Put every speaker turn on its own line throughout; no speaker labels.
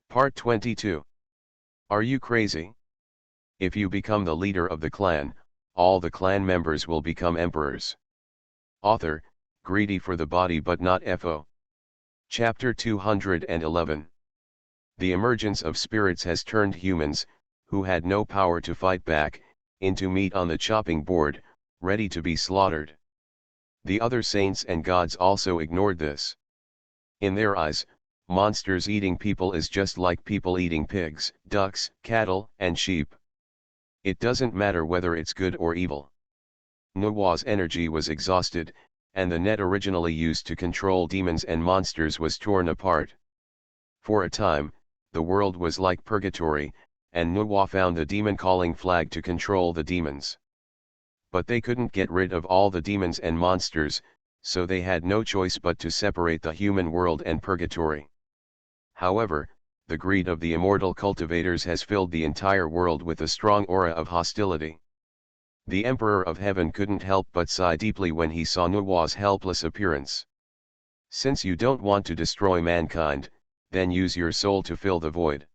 Part 22. Are you crazy? If you become the leader of the clan, all the clan members will become emperors. Author, greedy for the body but not FO. Chapter 211. The emergence of spirits has turned humans, who had no power to fight back, into meat on the chopping board, ready to be slaughtered. The other saints and gods also ignored this. In their eyes, monsters eating people is just like people eating pigs, ducks, cattle, and sheep. It doesn't matter whether it's good or evil. Nuwa's energy was exhausted, and the net originally used to control demons and monsters was torn apart. For a time, the world was like purgatory, and Nuwa found the demon calling flag to control the demons. But they couldn't get rid of all the demons and monsters, so they had no choice but to separate the human world and purgatory. However, the greed of the immortal cultivators has filled the entire world with a strong aura of hostility. The Emperor of Heaven couldn't help but sigh deeply when he saw Nuwa's helpless appearance. Since you don't want to destroy mankind, then use your soul to fill the void.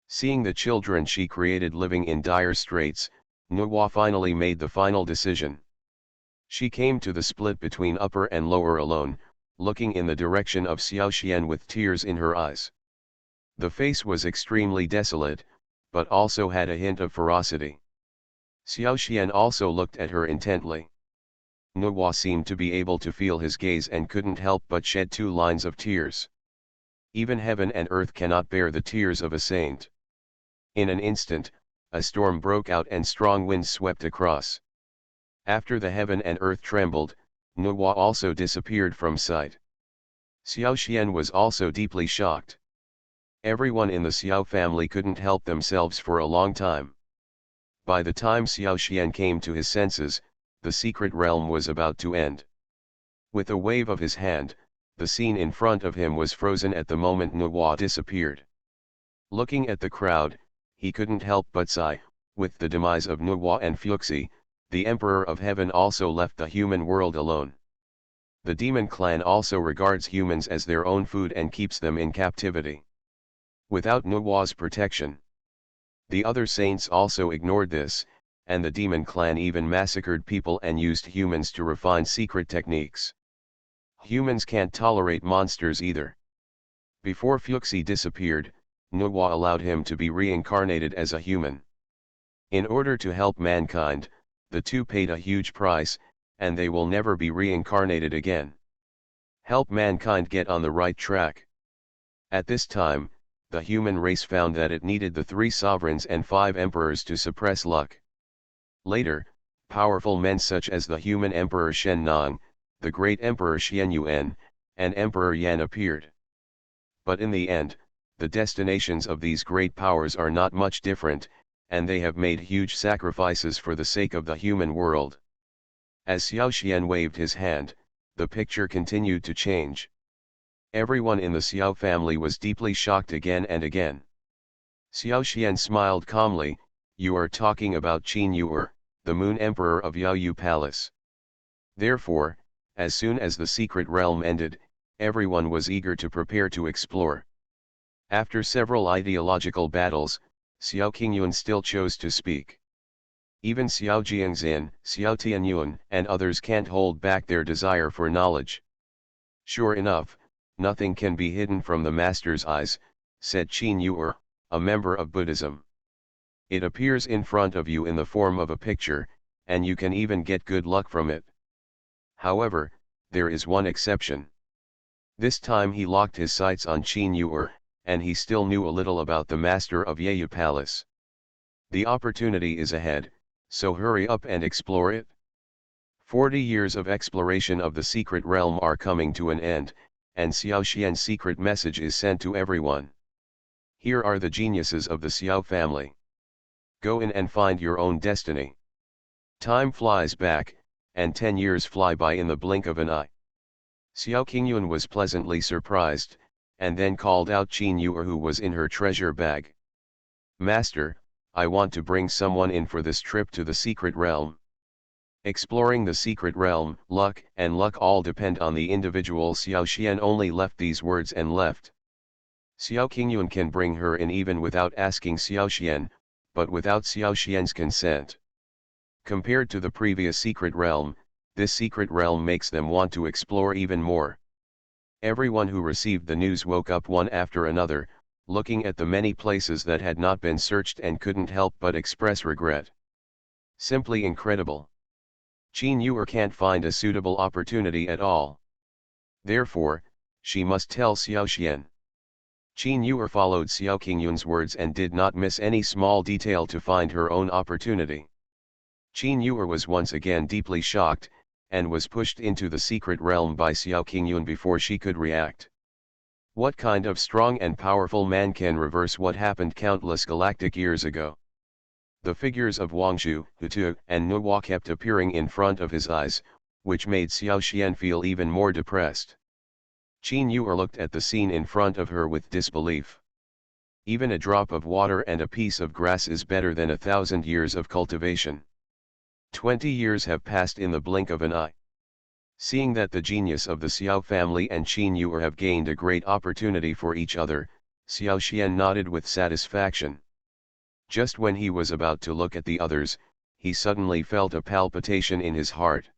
Seeing the children she created living in dire straits, Nuwa finally made the final decision. She came to the split between upper and lower alone, looking in the direction of Xiaoxian with tears in her eyes. The face was extremely desolate, but also had a hint of ferocity. Xiaoxian also looked at her intently. Nuwa seemed to be able to feel his gaze and couldn't help but shed 2 lines of tears. Even heaven and earth cannot bear the tears of a saint. In an instant, a storm broke out and strong winds swept across. After the heaven and earth trembled, Nuwa also disappeared from sight. Xiaoxian was also deeply shocked. Everyone in the Xiao family couldn't help themselves for a long time. By the time Xiaoxian came to his senses, the secret realm was about to end. With a wave of his hand, the scene in front of him was frozen at the moment Nuwa disappeared. Looking at the crowd, he couldn't help but sigh. With the demise of Nuwa and Fuxi, the Emperor of Heaven also left the human world alone. The demon clan also regards humans as their own food and keeps them in captivity. Without Nuwa's protection. The other saints also ignored this, and the demon clan even massacred people and used humans to refine secret techniques. Humans can't tolerate monsters either. Before Fuxi disappeared, Nuwa allowed him to be reincarnated as a human. In order to help mankind, the two paid a huge price, and they will never be reincarnated again. Help mankind get on the right track. At this time, the human race found that it needed the 3 sovereigns and 5 emperors to suppress luck. Later, powerful men such as the human Emperor Shen Nong, the great Emperor Xian Yuan, and Emperor Yan appeared. But in the end, the destinations of these great powers are not much different, and they have made huge sacrifices for the sake of the human world. As Xiaoxian waved his hand, the picture continued to change. Everyone in the Xiao family was deeply shocked again and again. Xiaoxian smiled calmly. You are talking about Qin Yuer, the Moon Emperor of Yaoyu Palace. Therefore, as soon as the secret realm ended, everyone was eager to prepare to explore. After several ideological battles, Xiao Qingyuan still chose to speak. Even Xiao Jiangxin, Xiao Tianyuan, and others can't hold back their desire for knowledge. Sure enough, nothing can be hidden from the master's eyes, said Qin Yuer, a member of Buddhism. It appears in front of you in the form of a picture, and you can even get good luck from it. However, there is one exception. This time he locked his sights on Qin Yuer, and he still knew a little about the master of Yaoyu Palace. The opportunity is ahead, so hurry up and explore it. 40 years of exploration of the secret realm are coming to an end, and Xiaoxian's secret message is sent to everyone. Here are the geniuses of the Xiao family. Go in and find your own destiny. Time flies back, and 10 years fly by in the blink of an eye. Xiao Qingyuan was pleasantly surprised, and then called out Qin Yuer who was in her treasure bag. Master, I want to bring someone in for this trip to the secret realm. Exploring the secret realm, luck and luck all depend on the individual. Xiaoxian only left these words and left. Xiao Qingyun can bring her in even without asking Xiao Xian, but without Xiao Xian's consent. Compared to the previous secret realm, this secret realm makes them want to explore even more. Everyone who received the news woke up one after another, looking at the many places that had not been searched and couldn't help but express regret. Simply incredible. Qin Yuer can't find a suitable opportunity at all. Therefore, she must tell Xiao Xian. Qin Yuer followed Xiao Qingyun's words and did not miss any small detail to find her own opportunity. Qin Yuer was once again deeply shocked, and was pushed into the secret realm by Xiao Qingyun before she could react. What kind of strong and powerful man can reverse what happened countless galactic years ago? The figures of Wangshu, Hutu, and Nuwa kept appearing in front of his eyes, which made Xiao Xian feel even more depressed. Qin Yuer looked at the scene in front of her with disbelief. Even a drop of water and a piece of grass is better than 1,000 years of cultivation. 20 years have passed in the blink of an eye. Seeing that the genius of the Xiao family and Qin Yuer have gained a great opportunity for each other, Xiao Xian nodded with satisfaction. Just when he was about to look at the others, he suddenly felt a palpitation in his heart.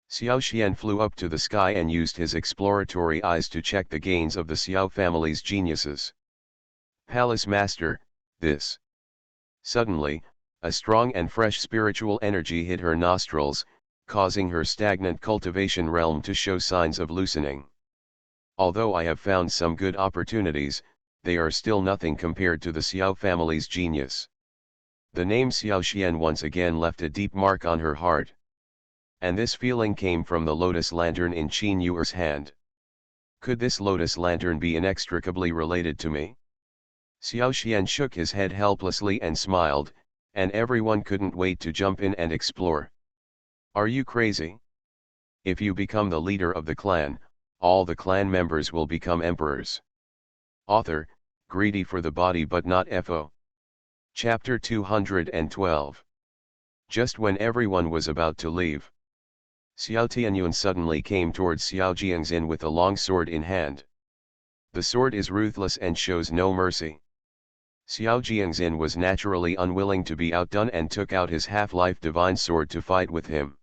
Xiao Xian flew up to the sky and used his exploratory eyes to check the gains of the Xiao family's geniuses. Palace Master, this. Suddenly, a strong and fresh spiritual energy hit her nostrils, causing her stagnant cultivation realm to show signs of loosening. Although I have found some good opportunities, they are still nothing compared to the Xiao family's genius. The name Xiao Xian once again left a deep mark on her heart. And this feeling came from the lotus lantern in Qin Yuer's hand. Could this lotus lantern be inextricably related to me? Xiao Xian shook his head helplessly and smiled, and everyone couldn't wait to jump in and explore. Are you crazy? If you become the leader of the clan, all the clan members will become emperors. Author, greedy for the body but not FO. Chapter 212. Just when everyone was about to leave, Xiao Tianyun suddenly came towards Xiao Jiangxin with a long sword in hand. The sword is ruthless and shows no mercy. Xiao Jiangxin was naturally unwilling to be outdone and took out his half-life divine sword to fight with him.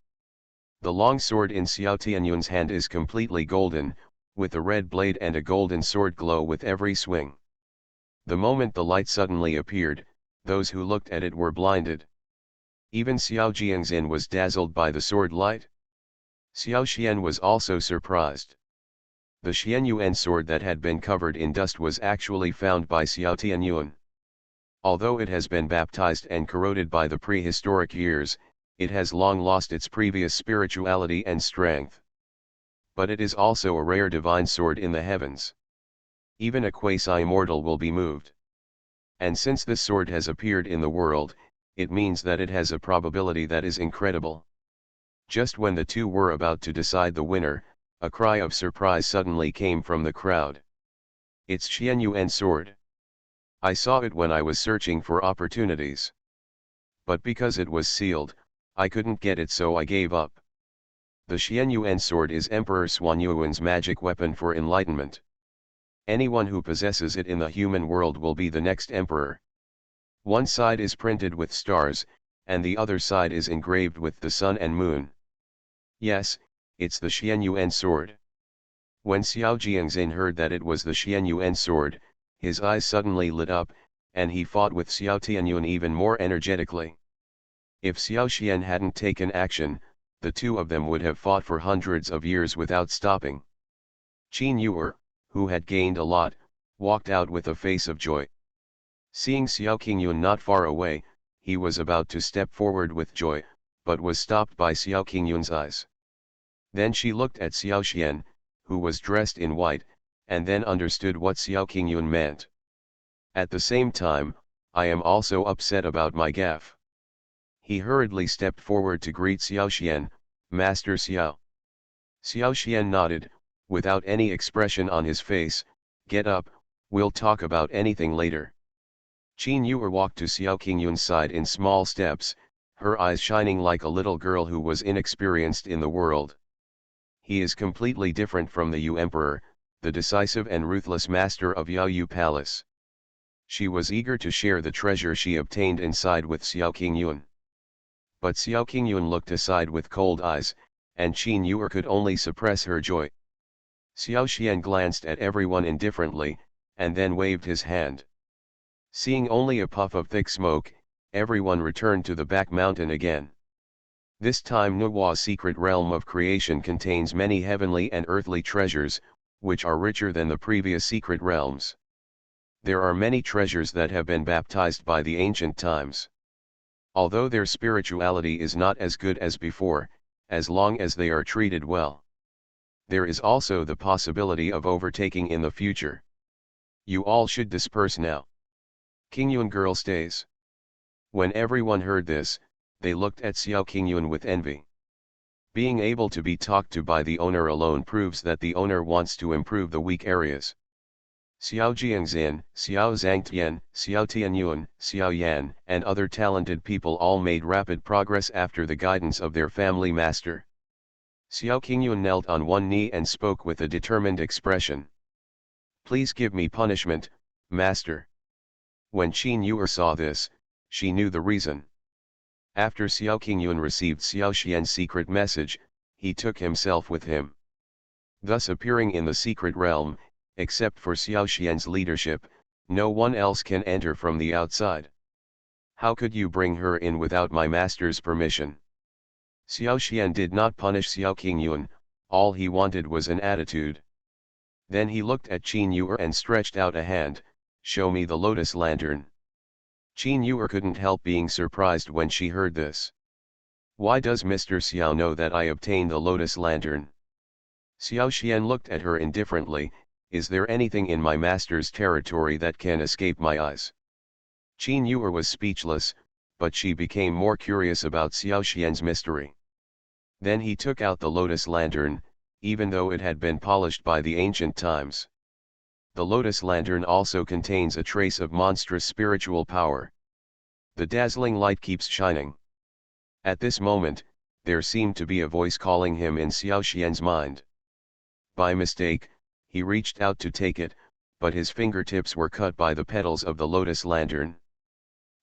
The long sword in Xiao Tianyun's hand is completely golden, with a red blade and a golden sword glow with every swing. The moment the light suddenly appeared, those who looked at it were blinded. Even Xiao Jiangxin was dazzled by the sword light. Xiao Xian was also surprised. The Xianyuan sword that had been covered in dust was actually found by Xiao Tianyun. Although it has been baptized and corroded by the prehistoric years, it has long lost its previous spirituality and strength. But it is also a rare divine sword in the heavens. Even a quasi-immortal will be moved. And since this sword has appeared in the world, it means that it has a probability that is incredible. Just when the two were about to decide the winner, a cry of surprise suddenly came from the crowd. It's Xianyuan sword. I saw it when I was searching for opportunities. But because it was sealed, I couldn't get it, so I gave up. The Xianyuan sword is Emperor Xuanyuan's magic weapon for enlightenment. Anyone who possesses it in the human world will be the next emperor. One side is printed with stars, and the other side is engraved with the sun and moon. Yes, it's the Xianyuan sword. When Xiao Jiangxin heard that it was the Xianyuan sword, his eyes suddenly lit up, and he fought with Xiao Tianyun even more energetically. If Xiao Xian hadn't taken action, the two of them would have fought for hundreds of years without stopping. Qin Yuer, who had gained a lot, walked out with a face of joy. Seeing Xiao Qingyun not far away, he was about to step forward with joy, but was stopped by Xiao Qingyun's eyes. Then she looked at Xiao Xian, who was dressed in white, and then understood what Xiao Qingyun meant. At the same time, I am also upset about my gaffe. He hurriedly stepped forward to greet Xiao Xian, Master Xiao. Xiao Xian nodded, without any expression on his face. Get up, we'll talk about anything later. Qin Yuer walked to Xiao Qingyun's side in small steps, her eyes shining like a little girl who was inexperienced in the world. He is completely different from the Yu Emperor, the decisive and ruthless master of Yaoyu Palace. She was eager to share the treasure she obtained inside with Xiao Qingyun. But Xiao Qingyun looked aside with cold eyes, and Qin Yuer could only suppress her joy. Xiao Xian glanced at everyone indifferently, and then waved his hand. Seeing only a puff of thick smoke, everyone returned to the back mountain again. This time Nuwa's secret realm of creation contains many heavenly and earthly treasures, which are richer than the previous secret realms. There are many treasures that have been baptized by the ancient times. Although their spirituality is not as good as before, as long as they are treated well. There is also the possibility of overtaking in the future. You all should disperse now. Qingyun girl stays. When everyone heard this, they looked at Xiao Qingyun with envy. Being able to be talked to by the owner alone proves that the owner wants to improve the weak areas. Xiao Jiangxin, Xiao Zhangtian, Xiao Tianyuan, Xiao Yan, and other talented people all made rapid progress after the guidance of their family master. Xiao Qingyun knelt on one knee and spoke with a determined expression. Please give me punishment, master. When Qin Yuer saw this, she knew the reason. After Xiao Qingyun received Xiao Xian's secret message, he took himself with him. Thus appearing in the secret realm, except for Xiao Xian's leadership, no one else can enter from the outside. How could you bring her in without my master's permission? Xiao Xian did not punish Xiao Qingyun, all he wanted was an attitude. Then he looked at Qin Yuer and stretched out a hand, show me the lotus lantern. Qin Yuer couldn't help being surprised when she heard this. Why does Mr. Xiao know that I obtained the lotus lantern? Xiao Xian looked at her indifferently. Is there anything in my master's territory that can escape my eyes? Qin Yuer was speechless, but she became more curious about Xiao Xian's mystery. Then he took out the lotus lantern, even though it had been polished by the ancient times. The lotus lantern also contains a trace of monstrous spiritual power. The dazzling light keeps shining. At this moment, there seemed to be a voice calling him in Xiao Xian's mind. By mistake, he reached out to take it, but his fingertips were cut by the petals of the lotus lantern.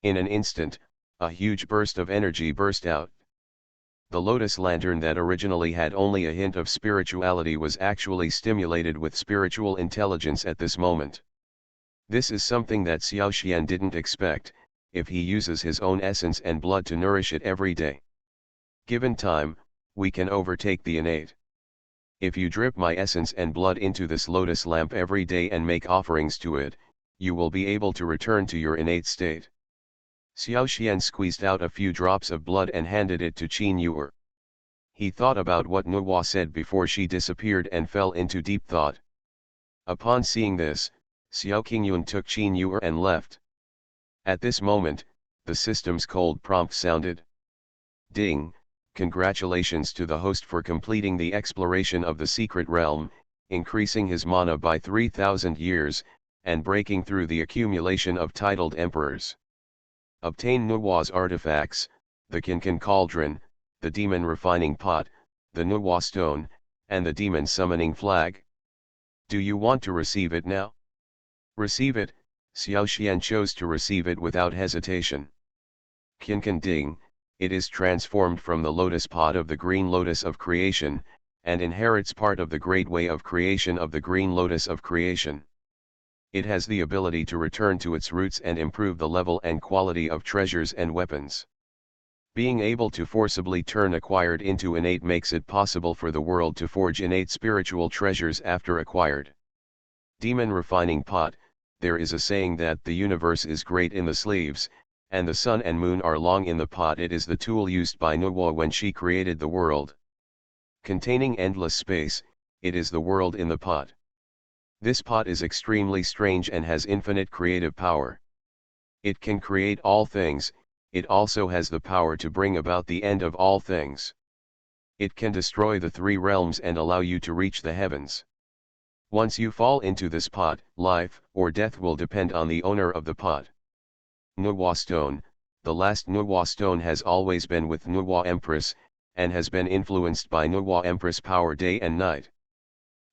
In an instant, a huge burst of energy burst out. The lotus lantern that originally had only a hint of spirituality was actually stimulated with spiritual intelligence at this moment. This is something that Xiao Xian didn't expect, if he uses his own essence and blood to nourish it every day. Given time, we can overtake the innate. If you drip my essence and blood into this lotus lamp every day and make offerings to it, you will be able to return to your innate state. Xiao Xian squeezed out a few drops of blood and handed it to Qin Yuer. He thought about what Nuwa said before she disappeared and fell into deep thought. Upon seeing this, Xiao Qingyun took Qin Yuer and left. At this moment, the system's cold prompt sounded. Ding! Congratulations to the host for completing the exploration of the secret realm, increasing his mana by 3,000 years, and breaking through the accumulation of titled emperors. Obtain Nuwa's artifacts, the Kinkan Cauldron, the Demon Refining Pot, the Nuwa Stone, and the Demon Summoning Flag. Do you want to receive it now? Receive it. Xiao Xian chose to receive it without hesitation. Kinkan Ding. It is transformed from the lotus pot of the green lotus of creation, and inherits part of the great way of creation of the green lotus of creation. It has the ability to return to its roots and improve the level and quality of treasures and weapons. Being able to forcibly turn acquired into innate makes it possible for the world to forge innate spiritual treasures after acquired. Demon Refining Pot. There is a saying that the universe is great in the sleeves, and the sun and moon are long in the pot. It is the tool used by Nuwa when she created the world. Containing endless space, it is the world in the pot. This pot is extremely strange and has infinite creative power. It can create all things, it also has the power to bring about the end of all things. It can destroy the three realms and allow you to reach the heavens. Once you fall into this pot, life or death will depend on the owner of the pot. Nuwa Stone. The last Nuwa Stone has always been with Nuwa Empress, and has been influenced by Nuwa Empress power day and night.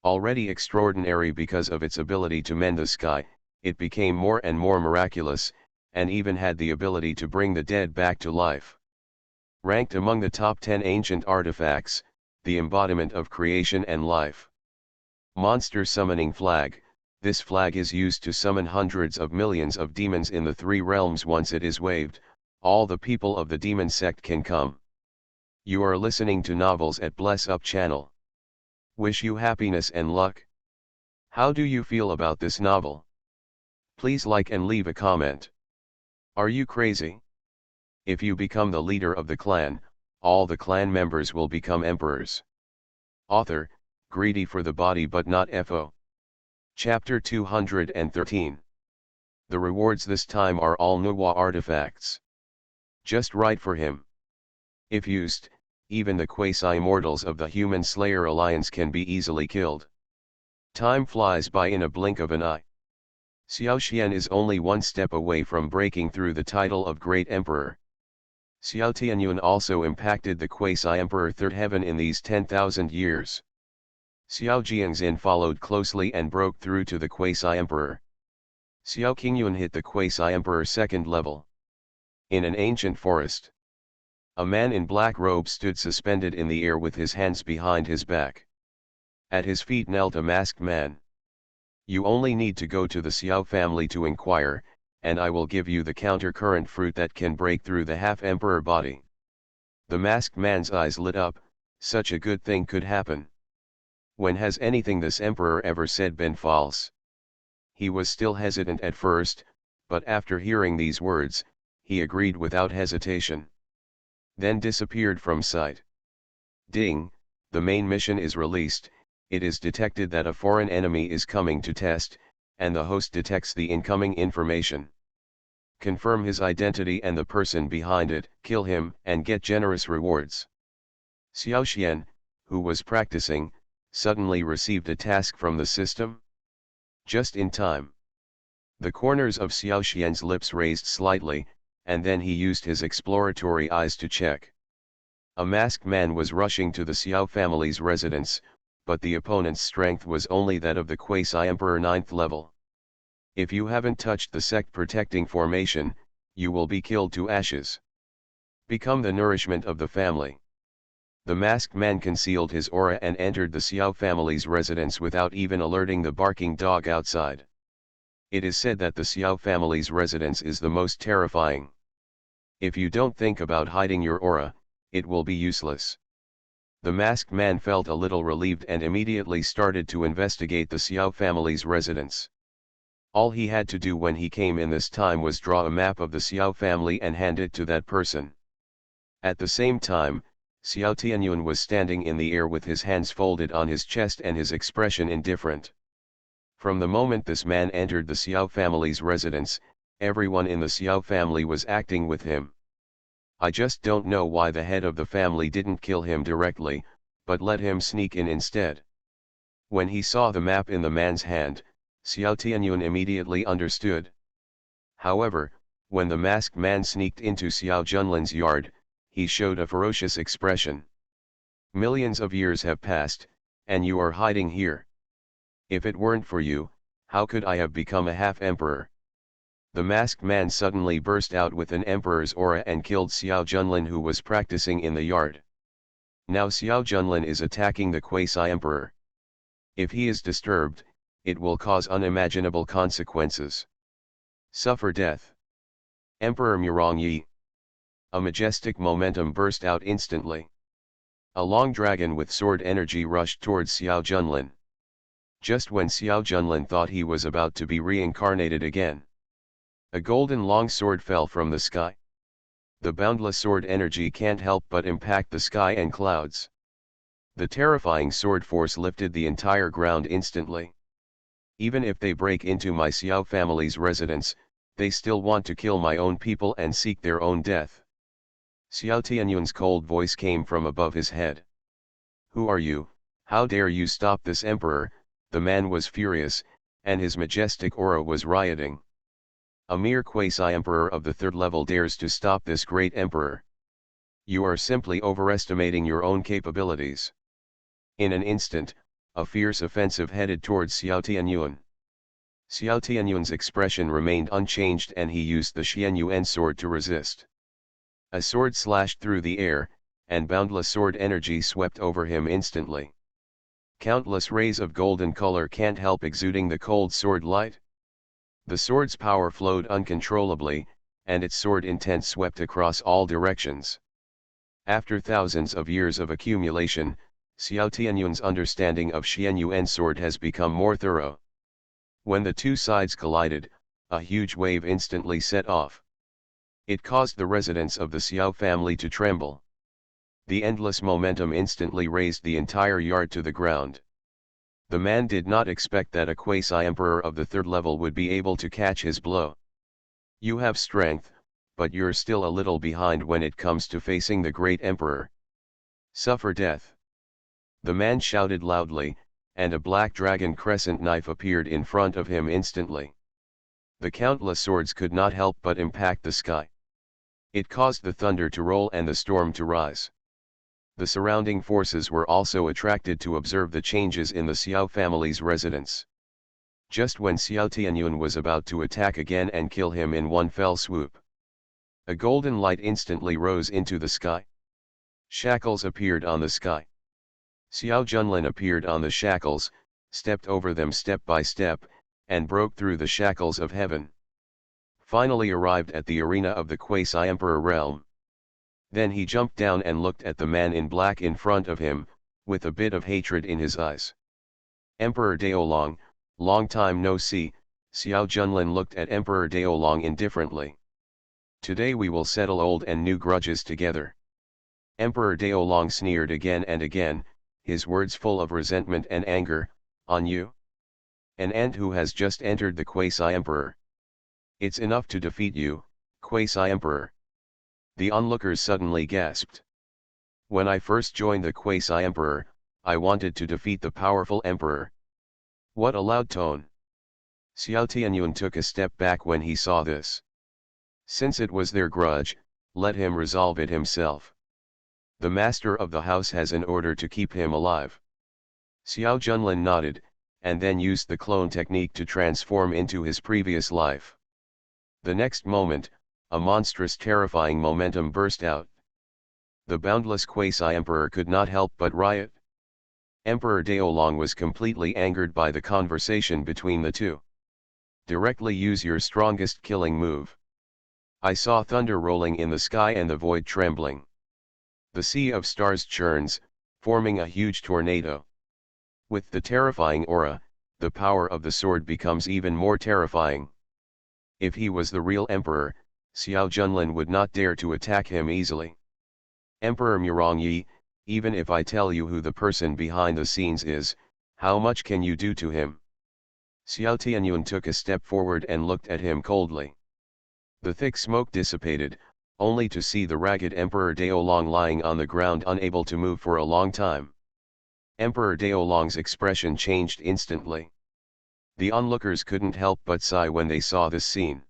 Already extraordinary because of its ability to mend the sky, it became more and more miraculous, and even had the ability to bring the dead back to life. Ranked among the top 10 ancient artifacts, the embodiment of creation and life. Monster Summoning Flag. This flag is used to summon hundreds of millions of demons in the three realms. Once it is waved, all the people of the demon sect can come. You are listening to Novels at Bless Up channel. Wish you happiness and luck. How do you feel about this novel? Please like and leave a comment. Are you crazy? If you become the leader of the clan, all the clan members will become emperors. Author, greedy for the body but not FO. Chapter 213. The rewards this time are all Nuwa artifacts. Just right for him. If used, even the quasi-immortals of the Human Slayer Alliance can be easily killed. Time flies by in a blink of an eye. Xiao Xian is only one step away from breaking through the title of Great Emperor. Xiao Tianyuan also impacted the quasi-emperor third heaven in these 10,000 years. Xiao Jiangxin followed closely and broke through to the quasi-emperor. Xiao Qingyuan hit the quasi-emperor second level. In an ancient forest, a man in black robe stood suspended in the air with his hands behind his back. At his feet knelt a masked man. You only need to go to the Xiao family to inquire, and I will give you the counter-current fruit that can break through the half-emperor body. The masked man's eyes lit up. Such a good thing could happen. When has anything this emperor ever said been false? He was still hesitant at first, but after hearing these words, he agreed without hesitation. Then disappeared from sight. Ding, the main mission is released. It is detected that a foreign enemy is coming to test, and the host detects the incoming information. Confirm his identity and the person behind it, kill him, and get generous rewards. Xiao Xian, who was practicing, suddenly received a task from the system. Just in time. The corners of Xiao Xian's lips raised slightly, and then he used his exploratory eyes to check. A masked man was rushing to the Xiao family's residence, but the opponent's strength was only that of the quasi-emperor 9th level. If you haven't touched the sect-protecting formation, you will be killed to ashes. Become the nourishment of the family. The masked man concealed his aura and entered the Xiao family's residence without even alerting the barking dog outside. It is said that the Xiao family's residence is the most terrifying. If you don't think about hiding your aura, it will be useless. The masked man felt a little relieved and immediately started to investigate the Xiao family's residence. All he had to do when he came in this time was draw a map of the Xiao family and hand it to that person. At the same time, Xiao Tianyuan was standing in the air with his hands folded on his chest and his expression indifferent. From the moment this man entered the Xiao family's residence, everyone in the Xiao family was acting with him. I just don't know why the head of the family didn't kill him directly, but let him sneak in instead. When he saw the map in the man's hand, Xiao Tianyuan immediately understood. However, when the masked man sneaked into Xiao Junlin's yard, he showed a ferocious expression. Millions of years have passed, and you are hiding here. If it weren't for you, how could I have become a half-emperor? The masked man suddenly burst out with an emperor's aura and killed Xiao Junlin, who was practicing in the yard. Now Xiao Junlin is attacking the quasi-emperor. If he is disturbed, it will cause unimaginable consequences. Suffer death. Emperor Murongyi. A majestic momentum burst out instantly. A long dragon with sword energy rushed towards Xiao Junlin. Just when Xiao Junlin thought he was about to be reincarnated again, a golden long sword fell from the sky. The boundless sword energy can't help but impact the sky and clouds. The terrifying sword force lifted the entire ground instantly. Even if they break into my Xiao family's residence, they still want to kill my own people and seek their own death. Xiao Tianyuan's cold voice came from above his head. Who are you? How dare you stop this emperor? The man was furious, and his majestic aura was rioting. A mere quasi-emperor of the third level dares to stop this great emperor. You are simply overestimating your own capabilities. In an instant, a fierce offensive headed towards Xiao Tianyuan. Xiao Tianyuan's expression remained unchanged and he used the Xianyuan sword to resist. A sword slashed through the air, and boundless sword energy swept over him instantly. Countless rays of golden color can't help exuding the cold sword light. The sword's power flowed uncontrollably, and its sword intent swept across all directions. After thousands of years of accumulation, Xiao Tianyuan's understanding of Xianyuan sword has become more thorough. When the two sides collided, a huge wave instantly set off. It caused the residents of the Xiao family to tremble. The endless momentum instantly raised the entire yard to the ground. The man did not expect that a quasi-emperor of the third level would be able to catch his blow. You have strength, but you're still a little behind when it comes to facing the great emperor. Suffer death. The man shouted loudly, and a black dragon crescent knife appeared in front of him instantly. The countless swords could not help but impact the sky. It caused the thunder to roll and the storm to rise. The surrounding forces were also attracted to observe the changes in the Xiao family's residence. Just when Xiao Tianyuan was about to attack again and kill him in one fell swoop, a golden light instantly rose into the sky. Shackles appeared on the sky. Xiao Junlin appeared on the shackles, stepped over them step by step, and broke through the shackles of heaven. Finally arrived at the arena of the quasi-emperor realm. Then he jumped down and looked at the man in black in front of him, with a bit of hatred in his eyes. Emperor Daolong, long time no see, Xiao Junlin looked at Emperor Daolong indifferently. Today we will settle old and new grudges together. Emperor Daolong sneered again and again, his words full of resentment and anger. On you? An ant who has just entered the quasi-emperor. It's enough to defeat you, quasi-emperor. The onlookers suddenly gasped. When I first joined the quasi-emperor, I wanted to defeat the powerful emperor. What a loud tone. Xiao Tianyuan took a step back when he saw this. Since it was their grudge, let him resolve it himself. The master of the house has an order to keep him alive. Xiao Junlin nodded, and then used the clone technique to transform into his previous life. The next moment, a monstrous terrifying momentum burst out. The boundless quasi-emperor could not help but riot. Emperor Daolong was completely angered by the conversation between the two. Directly use your strongest killing move. I saw thunder rolling in the sky and the void trembling. The sea of stars churns, forming a huge tornado. With the terrifying aura, the power of the sword becomes even more terrifying. If he was the real emperor, Xiao Junlin would not dare to attack him easily. Emperor Murongyi, even if I tell you who the person behind the scenes is, how much can you do to him? Xiao Tianyuan took a step forward and looked at him coldly. The thick smoke dissipated, only to see the ragged Emperor Daolong lying on the ground unable to move for a long time. Emperor Daolong's expression changed instantly. The onlookers couldn't help but sigh when they saw this scene.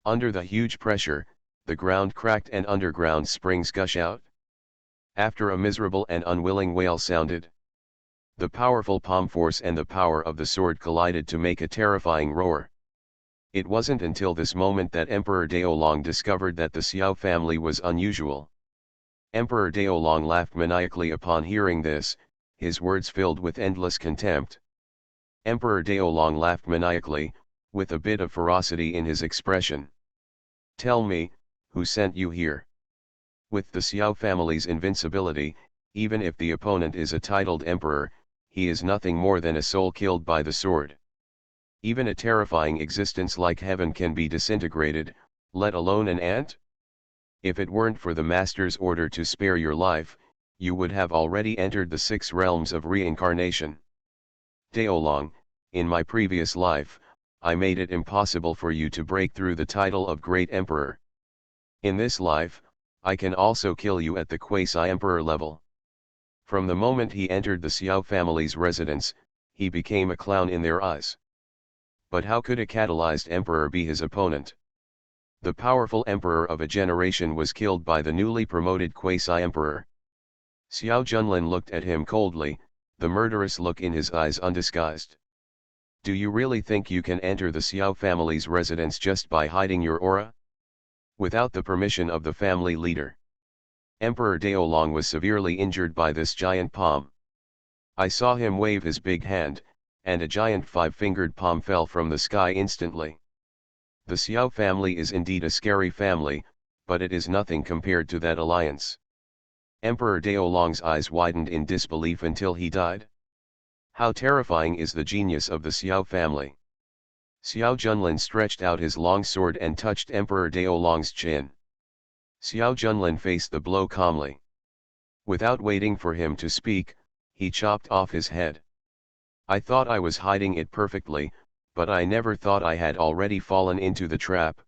Under the huge pressure, the ground cracked and underground springs gush out. After a miserable and unwilling wail sounded, the powerful palm force and the power of the sword collided to make a terrifying roar. It wasn't until this moment that Emperor Daolong discovered that the Xiao family was unusual. Emperor Daolong laughed maniacally upon hearing this, his words filled with endless contempt. Emperor Daolong laughed maniacally, with a bit of ferocity in his expression. Tell me, who sent you here? With the Xiao family's invincibility, even if the opponent is a titled emperor, he is nothing more than a soul killed by the sword. Even a terrifying existence like heaven can be disintegrated, let alone an ant? If it weren't for the master's order to spare your life, you would have already entered the 6 realms of reincarnation. Daolong, in my previous life, I made it impossible for you to break through the title of Great Emperor. In this life, I can also kill you at the quasi-emperor level. From the moment he entered the Xiao family's residence, he became a clown in their eyes. But how could a catalyzed emperor be his opponent? The powerful emperor of a generation was killed by the newly promoted quasi-emperor. Xiao Junlin looked at him coldly, the murderous look in his eyes undisguised. Do you really think you can enter the Xiao family's residence just by hiding your aura? Without the permission of the family leader. Emperor Daolong was severely injured by this giant palm. I saw him wave his big hand, and a giant five-fingered palm fell from the sky instantly. The Xiao family is indeed a scary family, but it is nothing compared to that alliance. Emperor Daolong's eyes widened in disbelief until he died. How terrifying is the genius of the Xiao family. Xiao Junlin stretched out his long sword and touched Emperor Daolong's chin. Xiao Junlin faced the blow calmly. Without waiting for him to speak, he chopped off his head. I thought I was hiding it perfectly, but I never thought I had already fallen into the trap.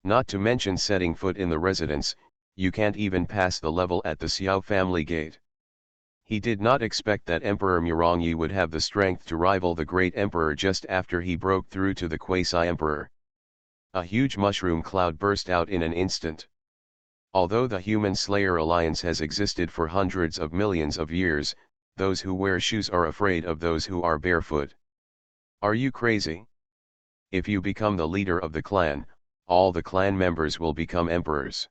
Not to mention setting foot in the residence, you can't even pass the level at the Xiao family gate. He did not expect that Emperor Murongyi would have the strength to rival the great emperor just after he broke through to the quasi-emperor. A huge mushroom cloud burst out in an instant. Although the Human Slayer Alliance has existed for hundreds of millions of years, those who wear shoes are afraid of those who are barefoot. Are you crazy? If you become the leader of the clan, all the clan members will become emperors.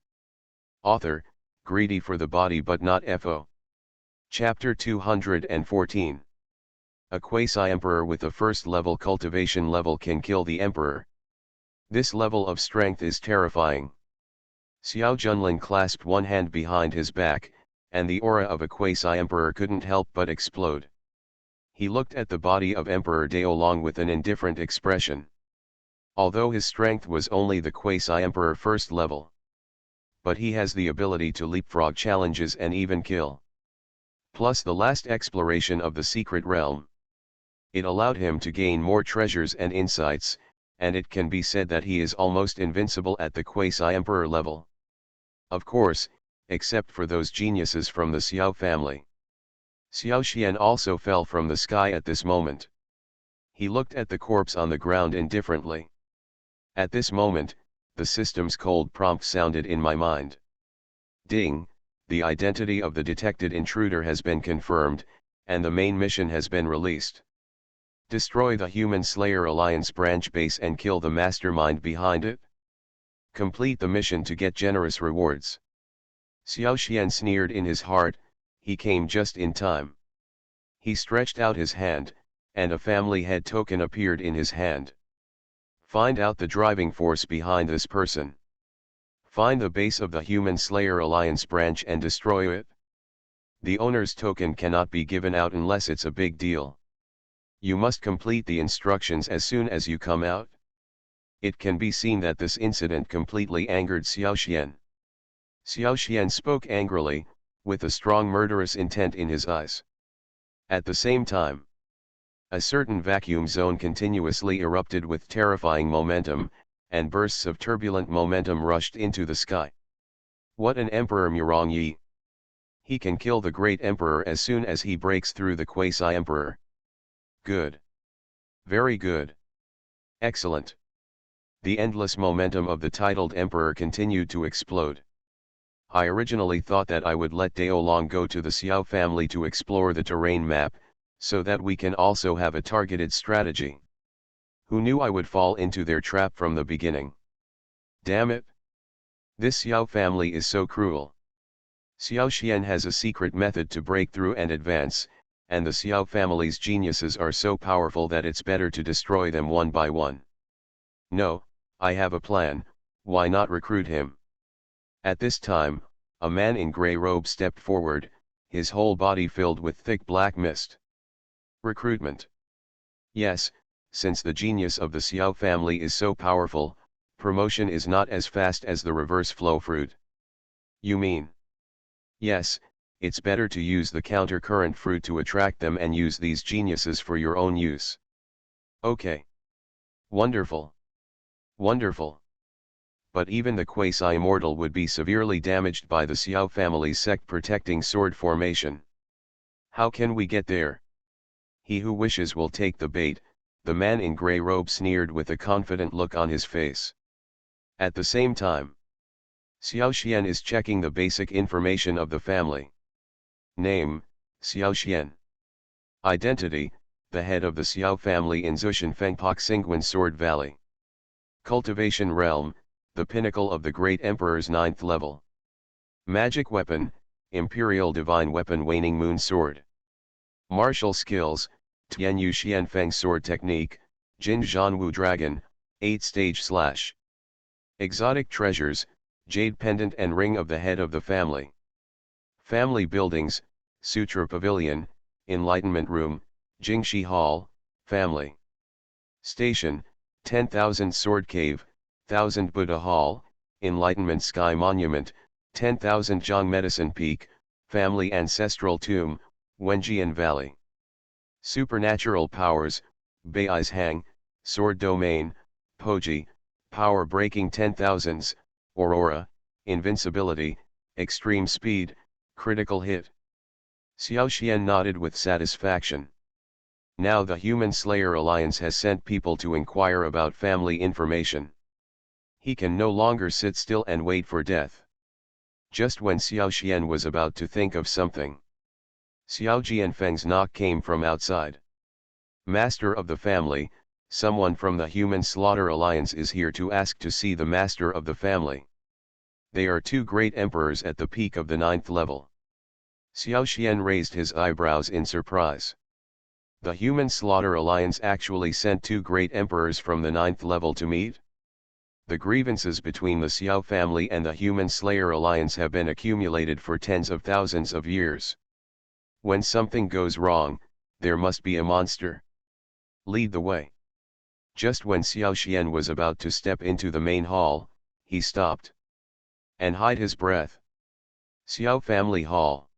Author, greedy for the body but not FO. Chapter 214. A quasi-emperor with the first level cultivation level can kill the emperor. This level of strength is terrifying. Xiao Junlin clasped one hand behind his back, and the aura of a quasi-emperor couldn't help but explode. He looked at the body of Emperor Daolong with an indifferent expression. Although his strength was only the quasi-emperor first level. But he has the ability to leapfrog challenges and even kill. Plus the last exploration of the secret realm. It allowed him to gain more treasures and insights, and it can be said that he is almost invincible at the quasi-emperor level. Of course, except for those geniuses from the Xiao family. Xiao Xian also fell from the sky at this moment. He looked at the corpse on the ground indifferently. At this moment, the system's cold prompt sounded in my mind. Ding, the identity of the detected intruder has been confirmed, and the main mission has been released. Destroy the Human Slayer Alliance branch base and kill the mastermind behind it. Complete the mission to get generous rewards. Xiao Xian sneered in his heart, he came just in time. He stretched out his hand, and a family head token appeared in his hand. Find out the driving force behind this person. Find the base of the Human Slayer Alliance branch and destroy it. The owner's token cannot be given out unless it's a big deal. You must complete the instructions as soon as you come out. It can be seen that this incident completely angered Xiao Xian. Xiao Xian spoke angrily, with a strong murderous intent in his eyes. At the same time, a certain vacuum zone continuously erupted with terrifying momentum, and bursts of turbulent momentum rushed into the sky. What an Emperor Murongyi! He can kill the great emperor as soon as he breaks through the quasi-emperor. Good. Very good. Excellent. The endless momentum of the titled emperor continued to explode. I originally thought that I would let Daolong go to the Xiao family to explore the terrain map, so that we can also have a targeted strategy. Who knew I would fall into their trap from the beginning? Damn it! This Xiao family is so cruel. Xiao Xian has a secret method to break through and advance, and the Xiao family's geniuses are so powerful that it's better to destroy them one by one. No, I have a plan, why not recruit him? At this time, a man in grey robe stepped forward, his whole body filled with thick black mist. Recruitment. Yes, since the genius of the Xiao family is so powerful, promotion is not as fast as the reverse flow fruit. You mean? Yes, it's better to use the counter-current fruit to attract them and use these geniuses for your own use. Okay. Wonderful. Wonderful. But even the quasi-immortal would be severely damaged by the Xiao family's sect-protecting sword formation. How can we get there? He who wishes will take the bait, the man in grey robe sneered with a confident look on his face. At the same time, Xiao Xian is checking the basic information of the family. Name, Xiao Xian. Identity, the head of the Xiao family in Zushan Fengpak Singguan Sword Valley. Cultivation realm, the pinnacle of the Great Emperor's 9th level. Magic weapon, Imperial Divine Weapon Waning Moon Sword. Martial skills, Tianyu Xianfeng Sword Technique, Jin Zhanwu Dragon, 8-stage slash. Exotic treasures, Jade Pendant and Ring of the Head of the Family. Family buildings, Sutra Pavilion, Enlightenment Room, Jingxi Hall, Family. Station, 10,000 Sword Cave, 1000 Buddha Hall, Enlightenment Sky Monument, 10,000 Zhang Medicine Peak, Family Ancestral Tomb, Wenjian Valley. Supernatural powers, Bei's Hang, Sword Domain, Poji, Power Breaking 10,000s, Aurora, Invincibility, Extreme Speed, Critical Hit. Xiao Xian nodded with satisfaction. Now the Human Slayer Alliance has sent people to inquire about family information. He can no longer sit still and wait for death. Just when Xiao Xian was about to think of something, Xiao Jianfeng's knock came from outside. Master of the family, someone from the Human Slaughter Alliance is here to ask to see the master of the family. They are two great emperors at the peak of the 9th level. Xiao Xian raised his eyebrows in surprise. The Human Slaughter Alliance actually sent two great emperors from the 9th level to meet? The grievances between the Xiao family and the Human Slayer Alliance have been accumulated for tens of thousands of years. When something goes wrong, there must be a monster. Lead the way. Just when Xiao Xian was about to step into the main hall, he stopped and hid his breath. Xiao Family Hall.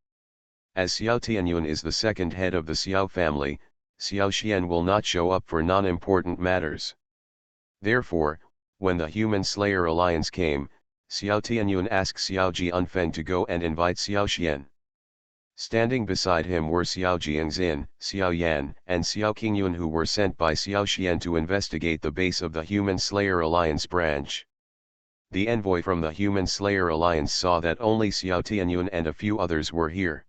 As Xiao Tianyun is the second head of the Xiao family, Xiao Xian will not show up for non-important matters. Therefore, when the Human Slayer Alliance came, Xiao Tianyun asked Xiao Jianfeng to go and invite Xiao Xian. Standing beside him were Xiao Jiangxin, Xiao Yan, and Xiao Qingyun, who were sent by Xiao Xian to investigate the base of the Human Slayer Alliance branch. The envoy from the Human Slayer Alliance saw that only Xiao Tianyun and a few others were here.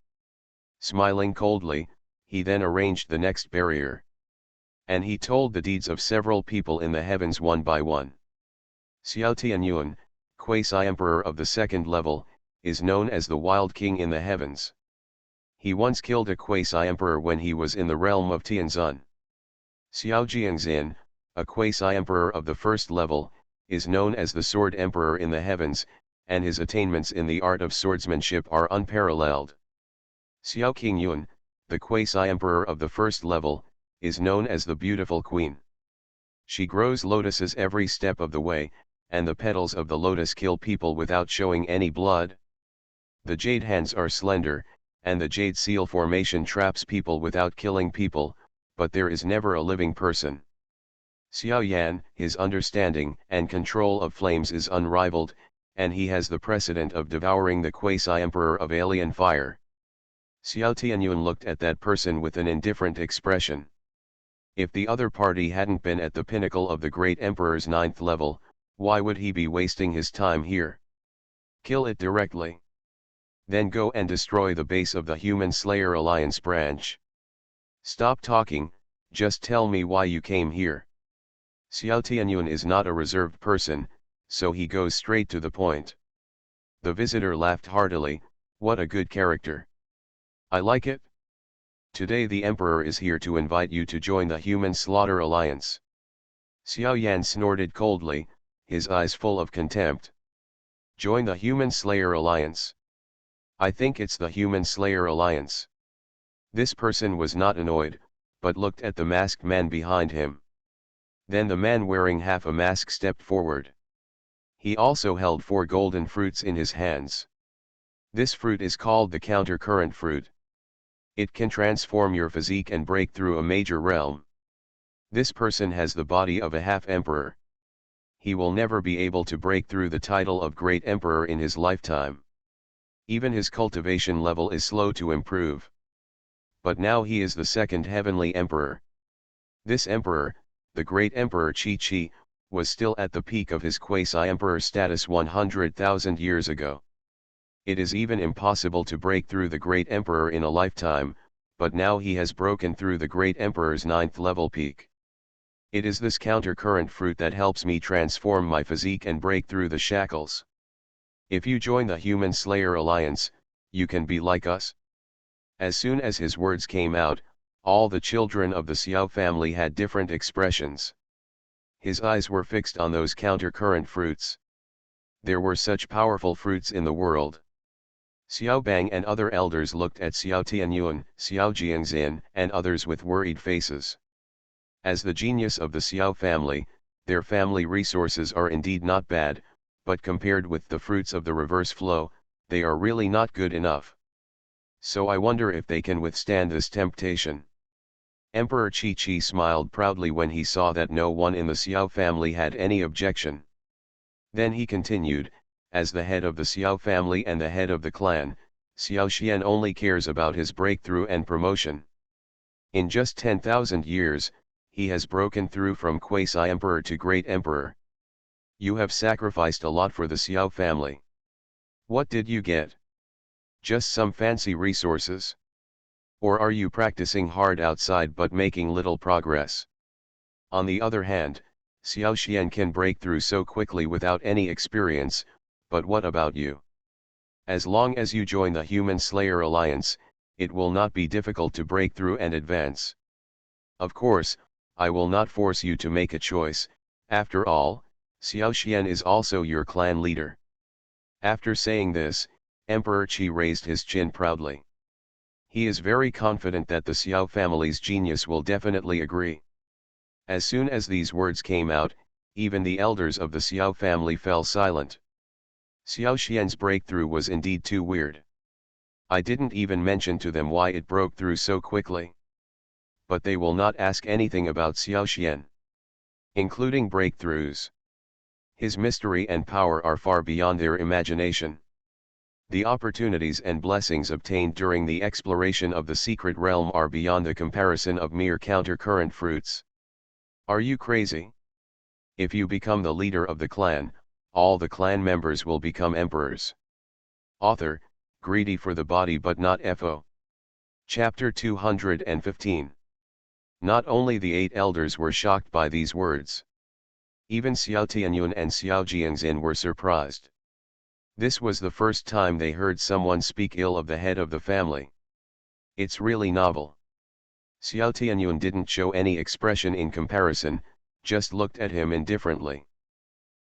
Smiling coldly, he then arranged the next barrier. And he told the deeds of several people in the heavens one by one. Xiao Tianyun, quasi-emperor of the 2nd level, is known as the Wild King in the heavens. He once killed a quasi-emperor when he was in the realm of Tianzun. Xiao Jiangxin, a quasi-emperor of the 1st level, is known as the Sword Emperor in the heavens, and his attainments in the art of swordsmanship are unparalleled. Xiao Qingyun, the quasi-emperor of the 1st level, is known as the Beautiful Queen. She grows lotuses every step of the way, and the petals of the lotus kill people without showing any blood. The jade hands are slender, and the jade seal formation traps people without killing people, but there is never a living person. Xiao Yan, his understanding and control of flames is unrivaled, and he has the precedent of devouring the quasi-emperor of alien fire. Xiao Tianyun looked at that person with an indifferent expression. If the other party hadn't been at the pinnacle of the great emperor's 9th level, why would he be wasting his time here? Kill it directly. Then go and destroy the base of the Human Slayer Alliance branch. Stop talking, just tell me why you came here. Xiao Tianyun is not a reserved person, so he goes straight to the point. The visitor laughed heartily. What a good character. I like it. Today the Emperor is here to invite you to join the Human Slaughter Alliance. Xiao Yan snorted coldly, his eyes full of contempt. Join the Human Slayer Alliance. I think it's the Human Slayer Alliance. This person was not annoyed, but looked at the masked man behind him. Then the man wearing half a mask stepped forward. He also held 4 golden fruits in his hands. This fruit is called the counter-current fruit. It can transform your physique and break through a major realm. This person has the body of a half-emperor. He will never be able to break through the title of Great Emperor in his lifetime. Even his cultivation level is slow to improve. But now he is the 2nd Heavenly Emperor. This Emperor, the Great Emperor Qi, was still at the peak of his quasi-emperor status 100,000 years ago. It is even impossible to break through the Great Emperor in a lifetime, but now he has broken through the great Emperor's 9th level peak. It is this counter-current fruit that helps me transform my physique and break through the shackles. If you join the Human Slayer Alliance, you can be like us. As soon as his words came out, all the children of the Xiao family had different expressions. His eyes were fixed on those counter-current fruits. There were such powerful fruits in the world. Xiao Bang and other elders looked at Xiao Tianyuan, Xiao Jiangxin, and others with worried faces. As the genius of the Xiao family, their family resources are indeed not bad, but compared with the fruits of the reverse flow, they are really not good enough. So I wonder if they can withstand this temptation. Emperor Qi smiled proudly when he saw that no one in the Xiao family had any objection. Then he continued, as the head of the Xiao family and the head of the clan, Xiao Xian only cares about his breakthrough and promotion. In just 10,000 years, he has broken through from quasi-emperor to great emperor. You have sacrificed a lot for the Xiao family. What did you get? Just some fancy resources? Or are you practicing hard outside but making little progress? On the other hand, Xiao Xian can break through so quickly without any experience, but what about you? As long as you join the Human Slayer Alliance, it will not be difficult to break through and advance. Of course, I will not force you to make a choice. After all, Xiao Xian is also your clan leader. After saying this, Emperor Qi raised his chin proudly. He is very confident that the Xiao family's genius will definitely agree. As soon as these words came out, even the elders of the Xiao family fell silent. Xiao Xian's breakthrough was indeed too weird. I didn't even mention to them why it broke through so quickly. But they will not ask anything about Xiao Xian, including breakthroughs. His mystery and power are far beyond their imagination. The opportunities and blessings obtained during the exploration of the secret realm are beyond the comparison of mere counter-current fruits. Are you crazy? If you become the leader of the clan, all the clan members will become emperors. Author, greedy for the body but not FO. Chapter 215. Not only the 8 elders were shocked by these words. Even Xiao Tianyuan and Xiao Jiangxin were surprised. This was the first time they heard someone speak ill of the head of the family. It's really novel. Xiao Tianyuan didn't show any expression in comparison, just looked at him indifferently.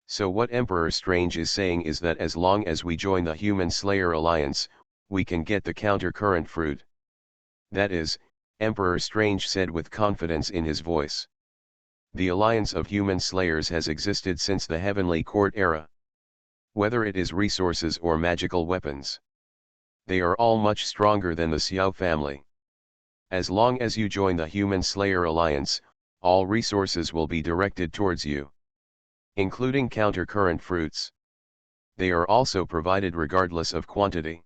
So what Emperor Strange is saying is that as long as we join the Human Slayer Alliance, we can get the counter-current fruit. That is, Emperor Strange said with confidence in his voice. The alliance of human slayers has existed since the Heavenly Court era. Whether it is resources or magical weapons, they are all much stronger than the Xiao family. As long as you join the Human Slayer Alliance, all resources will be directed towards you, including counter-current fruits. They are also provided regardless of quantity.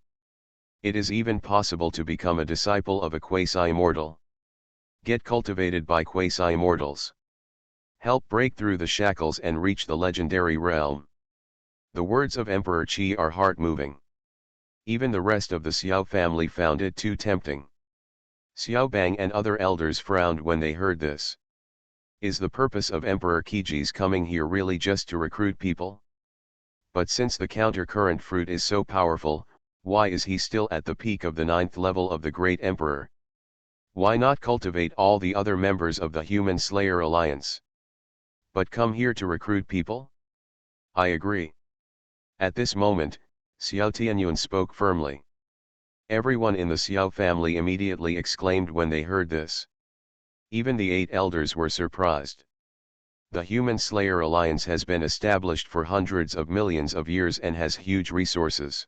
It is even possible to become a disciple of a quasi-immortal. Get cultivated by quasi-immortals. Help break through the shackles and reach the legendary realm. The words of Emperor Qi are heart-moving. Even the rest of the Xiao family found it too tempting. Xiao Bang and other elders frowned when they heard this. Is the purpose of Emperor Qiji's coming here really just to recruit people? But since the counter-current fruit is so powerful, why is he still at the peak of the 9th level of the Great Emperor? Why not cultivate all the other members of the Human Slayer Alliance? But come here to recruit people? I agree. At this moment, Xiao Tianyuan spoke firmly. Everyone in the Xiao family immediately exclaimed when they heard this. Even the 8 elders were surprised. The Human Slayer Alliance has been established for hundreds of millions of years and has huge resources.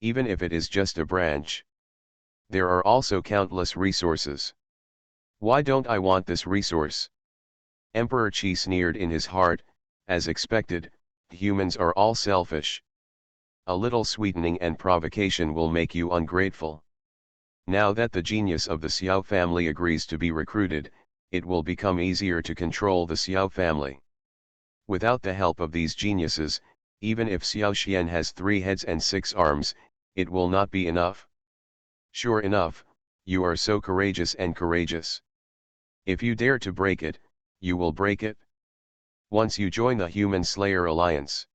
Even if it is just a branch, there are also countless resources. Why don't I want this resource? Emperor Qi sneered in his heart. As expected, humans are all selfish. A little sweetening and provocation will make you ungrateful. Now that the genius of the Xiao family agrees to be recruited, it will become easier to control the Xiao family. Without the help of these geniuses, even if Xiao Xian has 3 heads and 6 arms, it will not be enough. Sure enough, You are so courageous and courageous. If you dare to break it, you will break it. Once you join the Human Slayer Alliance.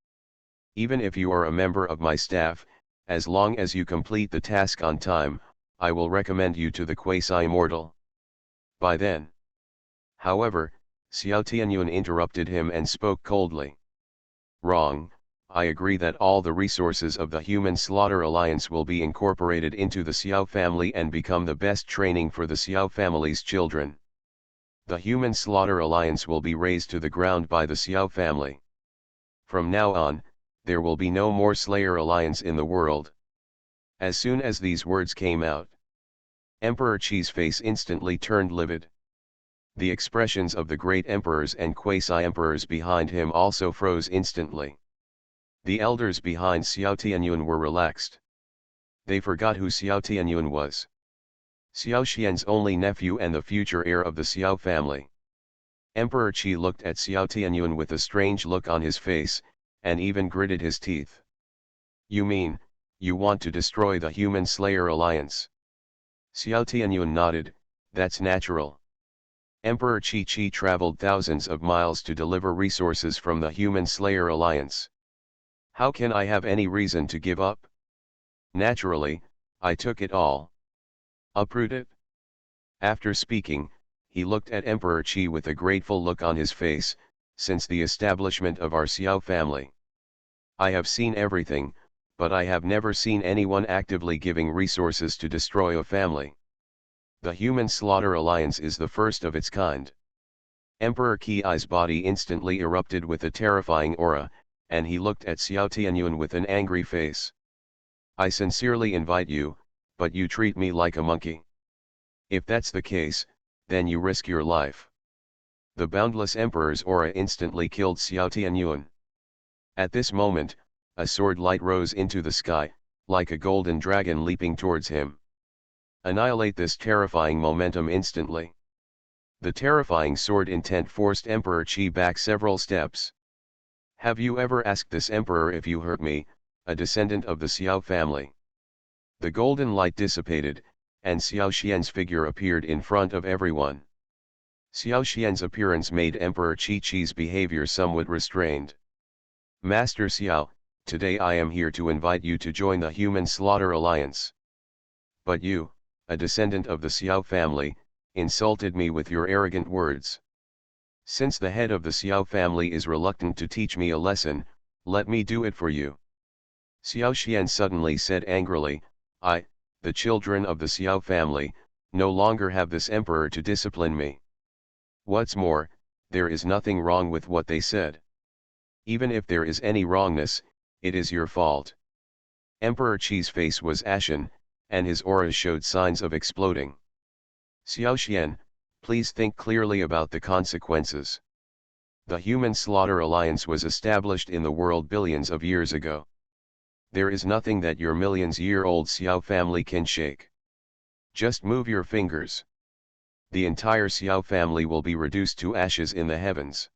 Even if you are a member of my staff, as long as you complete the task on time, I will recommend you to the Quasi-Immortal. By then. However, Xiao Tianyun interrupted him and spoke coldly. Wrong, I agree that all the resources of the Human Slaughter Alliance will be incorporated into the Xiao family and become the best training for the Xiao family's children. The Human Slaughter Alliance will be razed to the ground by the Xiao family. From now on, there will be no more Slayer Alliance in the world. As soon as these words came out, Emperor Qi's face instantly turned livid. The expressions of the great emperors and quasi-emperors behind him also froze instantly. The elders behind Xiao Tianyun were relaxed. They forgot who Xiao Tianyun was. Xiao Xian's only nephew and the future heir of the Xiao family. Emperor Qi looked at Xiao Tianyun with a strange look on his face, and even gritted his teeth. You mean, you want to destroy the Human Slayer Alliance? Xiao Tianyun nodded, that's natural. Emperor Qi traveled thousands of miles to deliver resources from the Human Slayer Alliance. How can I have any reason to give up? Naturally, I took it all. Uproot it? After speaking, he looked at Emperor Qi with a grateful look on his face, since the establishment of our Xiao family. I have seen everything, but I have never seen anyone actively giving resources to destroy a family. The Human Slaughter Alliance is the first of its kind. Emperor Qi's body instantly erupted with a terrifying aura, and he looked at Xiao Tianyun with an angry face. I sincerely invite you, but you treat me like a monkey. If that's the case, then you risk your life. The boundless emperor's aura instantly killed Xiao Tianyun. At this moment, a sword light rose into the sky, like a golden dragon leaping towards him. Annihilate this terrifying momentum instantly. The terrifying sword intent forced Emperor Qi back several steps. Have you ever asked this emperor if you hurt me, a descendant of the Xiao family? The golden light dissipated, and Xiao Xian's figure appeared in front of everyone. Xiao Xian's appearance made Emperor Qi's behavior somewhat restrained. Master Xiao, today I am here to invite you to join the Human Slaughter Alliance. But you, a descendant of the Xiao family, insulted me with your arrogant words. Since the head of the Xiao family is reluctant to teach me a lesson, let me do it for you. Xiao Xian suddenly said angrily, I, the children of the Xiao family, no longer have this emperor to discipline me. What's more, there is nothing wrong with what they said. Even if there is any wrongness, it is your fault. Emperor Qi's face was ashen, and his aura showed signs of exploding. Xiao Xian, please think clearly about the consequences. The Human Slaughter Alliance was established in the world billions of years ago. There is nothing that your millions-year-old Xiao family can shake. Just move your fingers. The entire Xiao family will be reduced to ashes in the heavens.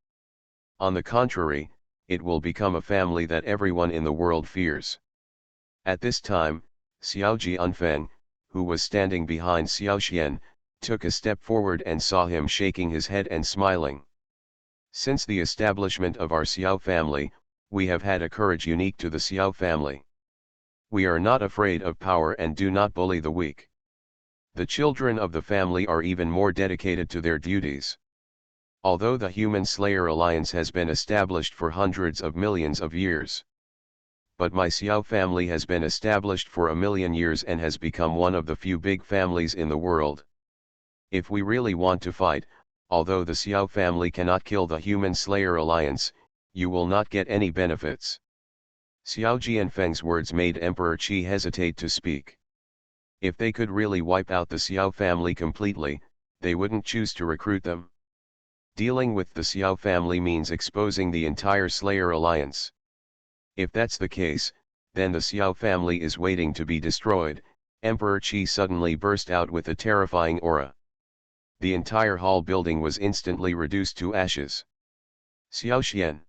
On the contrary, it will become a family that everyone in the world fears. At this time, Xiao Jianfeng, who was standing behind Xiao Xian, took a step forward and saw him shaking his head and smiling. Since the establishment of our Xiao family, we have had a courage unique to the Xiao family. We are not afraid of power and do not bully the weak. The children of the family are even more dedicated to their duties. Although the Human Slayer Alliance has been established for hundreds of millions of years, but my Xiao family has been established for 1,000,000 years and has become one of the few big families in the world. If we really want to fight, although the Xiao family cannot kill the Human Slayer Alliance, you will not get any benefits. Xiao Jianfeng's words made Emperor Qi hesitate to speak. If they could really wipe out the Xiao family completely, they wouldn't choose to recruit them. Dealing with the Xiao family means exposing the entire Slayer Alliance. If that's the case, then the Xiao family is waiting to be destroyed. Emperor Qi suddenly burst out with a terrifying aura. The entire hall building was instantly reduced to ashes. Xiao Xian.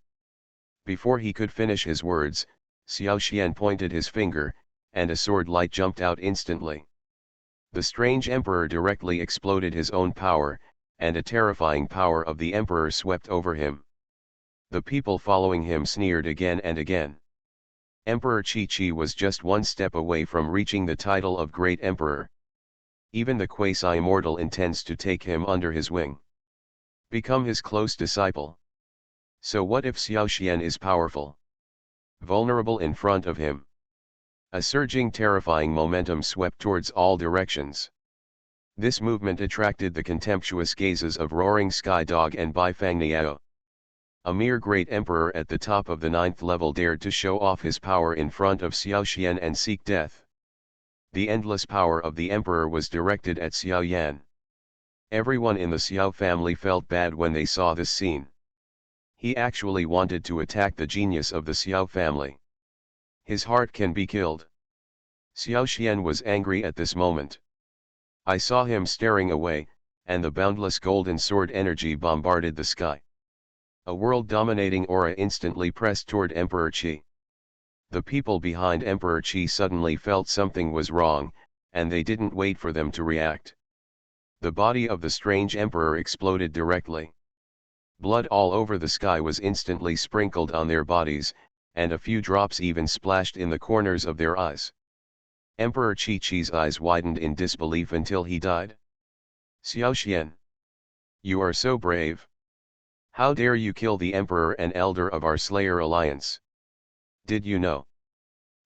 Before he could finish his words, Xiao Xian pointed his finger, and a sword light jumped out instantly. The strange emperor directly exploded his own power, and a terrifying power of the emperor swept over him. The people following him sneered again and again. Emperor Chi was just one step away from reaching the title of Great Emperor. Even the quasi-immortal intends to take him under his wing. Become his close disciple. So what if Xiao Xian is powerful? Vulnerable in front of him. A surging terrifying momentum swept towards all directions. This movement attracted the contemptuous gazes of Roaring Sky Dog and Baifang Niao. A mere great emperor at the top of the 9th level dared to show off his power in front of Xiao Xian and seek death. The endless power of the emperor was directed at Xiao Yan. Everyone in the Xiao family felt bad when they saw this scene. He actually wanted to attack the genius of the Xiao family. His heart can be killed. Xiao Xian was angry at this moment. I saw him staring away, and the boundless golden sword energy bombarded the sky. A world-dominating aura instantly pressed toward Emperor Qi. The people behind Emperor Qi suddenly felt something was wrong, and they didn't wait for them to react. The body of the strange emperor exploded directly. Blood all over the sky was instantly sprinkled on their bodies, and a few drops even splashed in the corners of their eyes. Emperor Qi's eyes widened in disbelief until he died. Xiao Xian, you are so brave. How dare you kill the emperor and elder of our Slayer alliance? Did you know?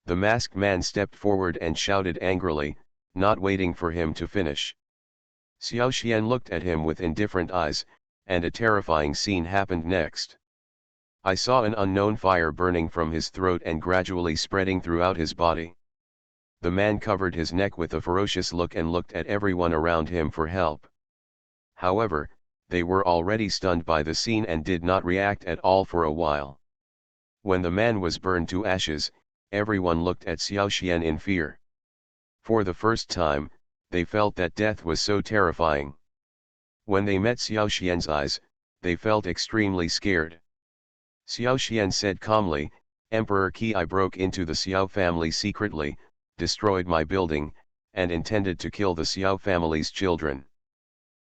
The masked man stepped forward and shouted angrily, not waiting for him to finish. Xiao Xian looked at him with indifferent eyes, and a terrifying scene happened next. I saw an unknown fire burning from his throat and gradually spreading throughout his body. The man covered his neck with a ferocious look and looked at everyone around him for help. However, they were already stunned by the scene and did not react at all for a while. When the man was burned to ashes, everyone looked at Xiao Xian in fear. For the first time, they felt that death was so terrifying. When they met Xiao Xian's eyes, they felt extremely scared. Xiao Xian said calmly, Emperor Qi, I broke into the Xiao family secretly, destroyed my building, and intended to kill the Xiao family's children.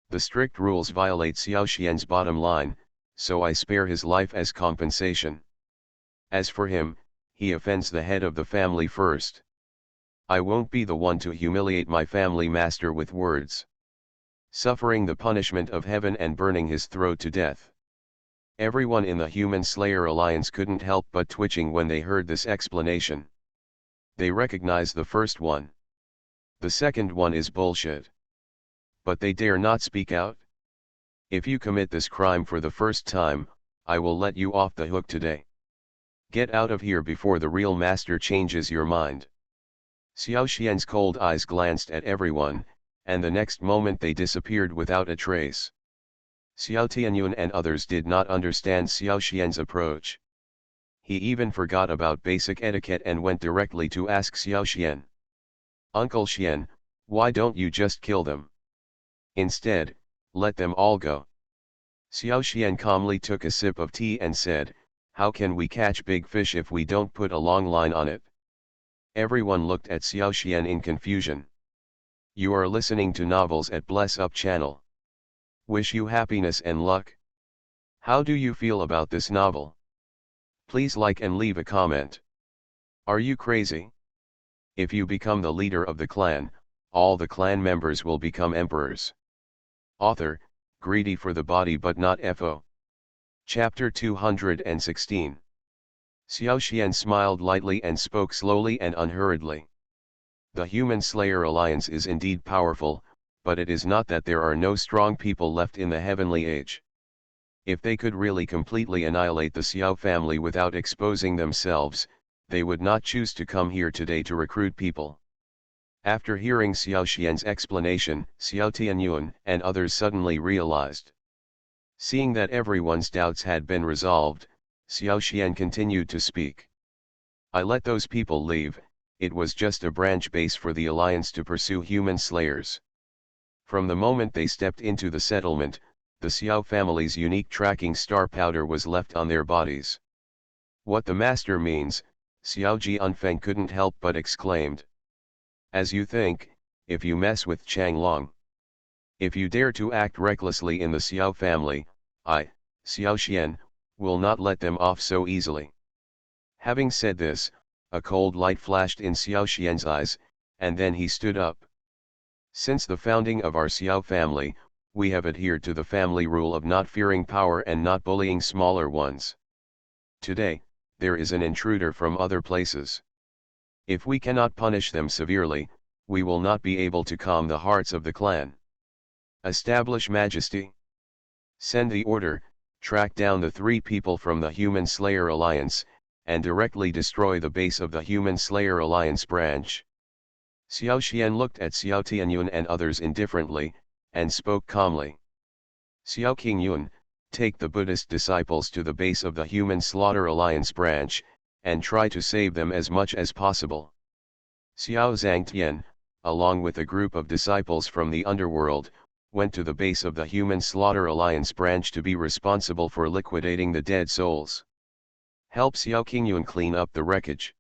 The strict rules violate Xiao Xian's bottom line, so I spare his life as compensation. As for him, he offends the head of the family first. I won't be the one to humiliate my family master with words. Suffering the punishment of heaven and burning his throat to death. Everyone in the Human Slayer Alliance couldn't help but twitching when they heard this explanation. They recognize the first one. The second one is bullshit. But they dare not speak out. If you commit this crime for the first time, I will let you off the hook today. Get out of here before the real master changes your mind. Xiao Xian's cold eyes glanced at everyone, and the next moment they disappeared without a trace. Xiao Tianyun and others did not understand Xiao Xian's approach. He even forgot about basic etiquette and went directly to ask Xiao Xian. Uncle Xian, why don't you just kill them? Instead, let them all go. Xiao Xian calmly took a sip of tea and said, how can we catch big fish if we don't put a long line on it? Everyone looked at Xiao Xian in confusion. You are listening to novels at Bless Up channel. Wish you happiness and luck. How do you feel about this novel? Please like and leave a comment. Are you crazy? If you become the leader of the clan, all the clan members will become emperors. Author, greedy for the body but not FO. Chapter 216. Xiao Xian smiled lightly and spoke slowly and unhurriedly. The Human Slayer Alliance is indeed powerful, but it is not that there are no strong people left in the Heavenly Age. If they could really completely annihilate the Xiao family without exposing themselves, they would not choose to come here today to recruit people. After hearing Xiao Xian's explanation, Xiao Tianyun and others suddenly realized. Seeing that everyone's doubts had been resolved, Xiao Xian continued to speak. I let those people leave, it was just a branch base for the alliance to pursue human slayers. From the moment they stepped into the settlement, the Xiao family's unique tracking star powder was left on their bodies. What the master means, Xiao Jianfeng couldn't help but exclaimed. As you think, if you mess with Changlong. If you dare to act recklessly in the Xiao family, I, Xiao Xian, will not let them off so easily. Having said this, a cold light flashed in Xiao Xian's eyes, and then he stood up. Since the founding of our Xiao family, we have adhered to the family rule of not fearing power and not bullying smaller ones. Today, there is an intruder from other places. If we cannot punish them severely, we will not be able to calm the hearts of the clan. Establish Majesty. Send the order, track down the 3 people from the Human Slayer Alliance, and directly destroy the base of the Human Slayer Alliance branch. Xiao Xian looked at Xiao Tianyun and others indifferently, and spoke calmly. Xiao Qingyun, take the Buddhist disciples to the base of the Human Slaughter Alliance branch, and try to save them as much as possible. Xiao Zhangtian, along with a group of disciples from the underworld, went to the base of the Human Slaughter Alliance branch to be responsible for liquidating the dead souls. Help Xiao Qingyun clean up the wreckage.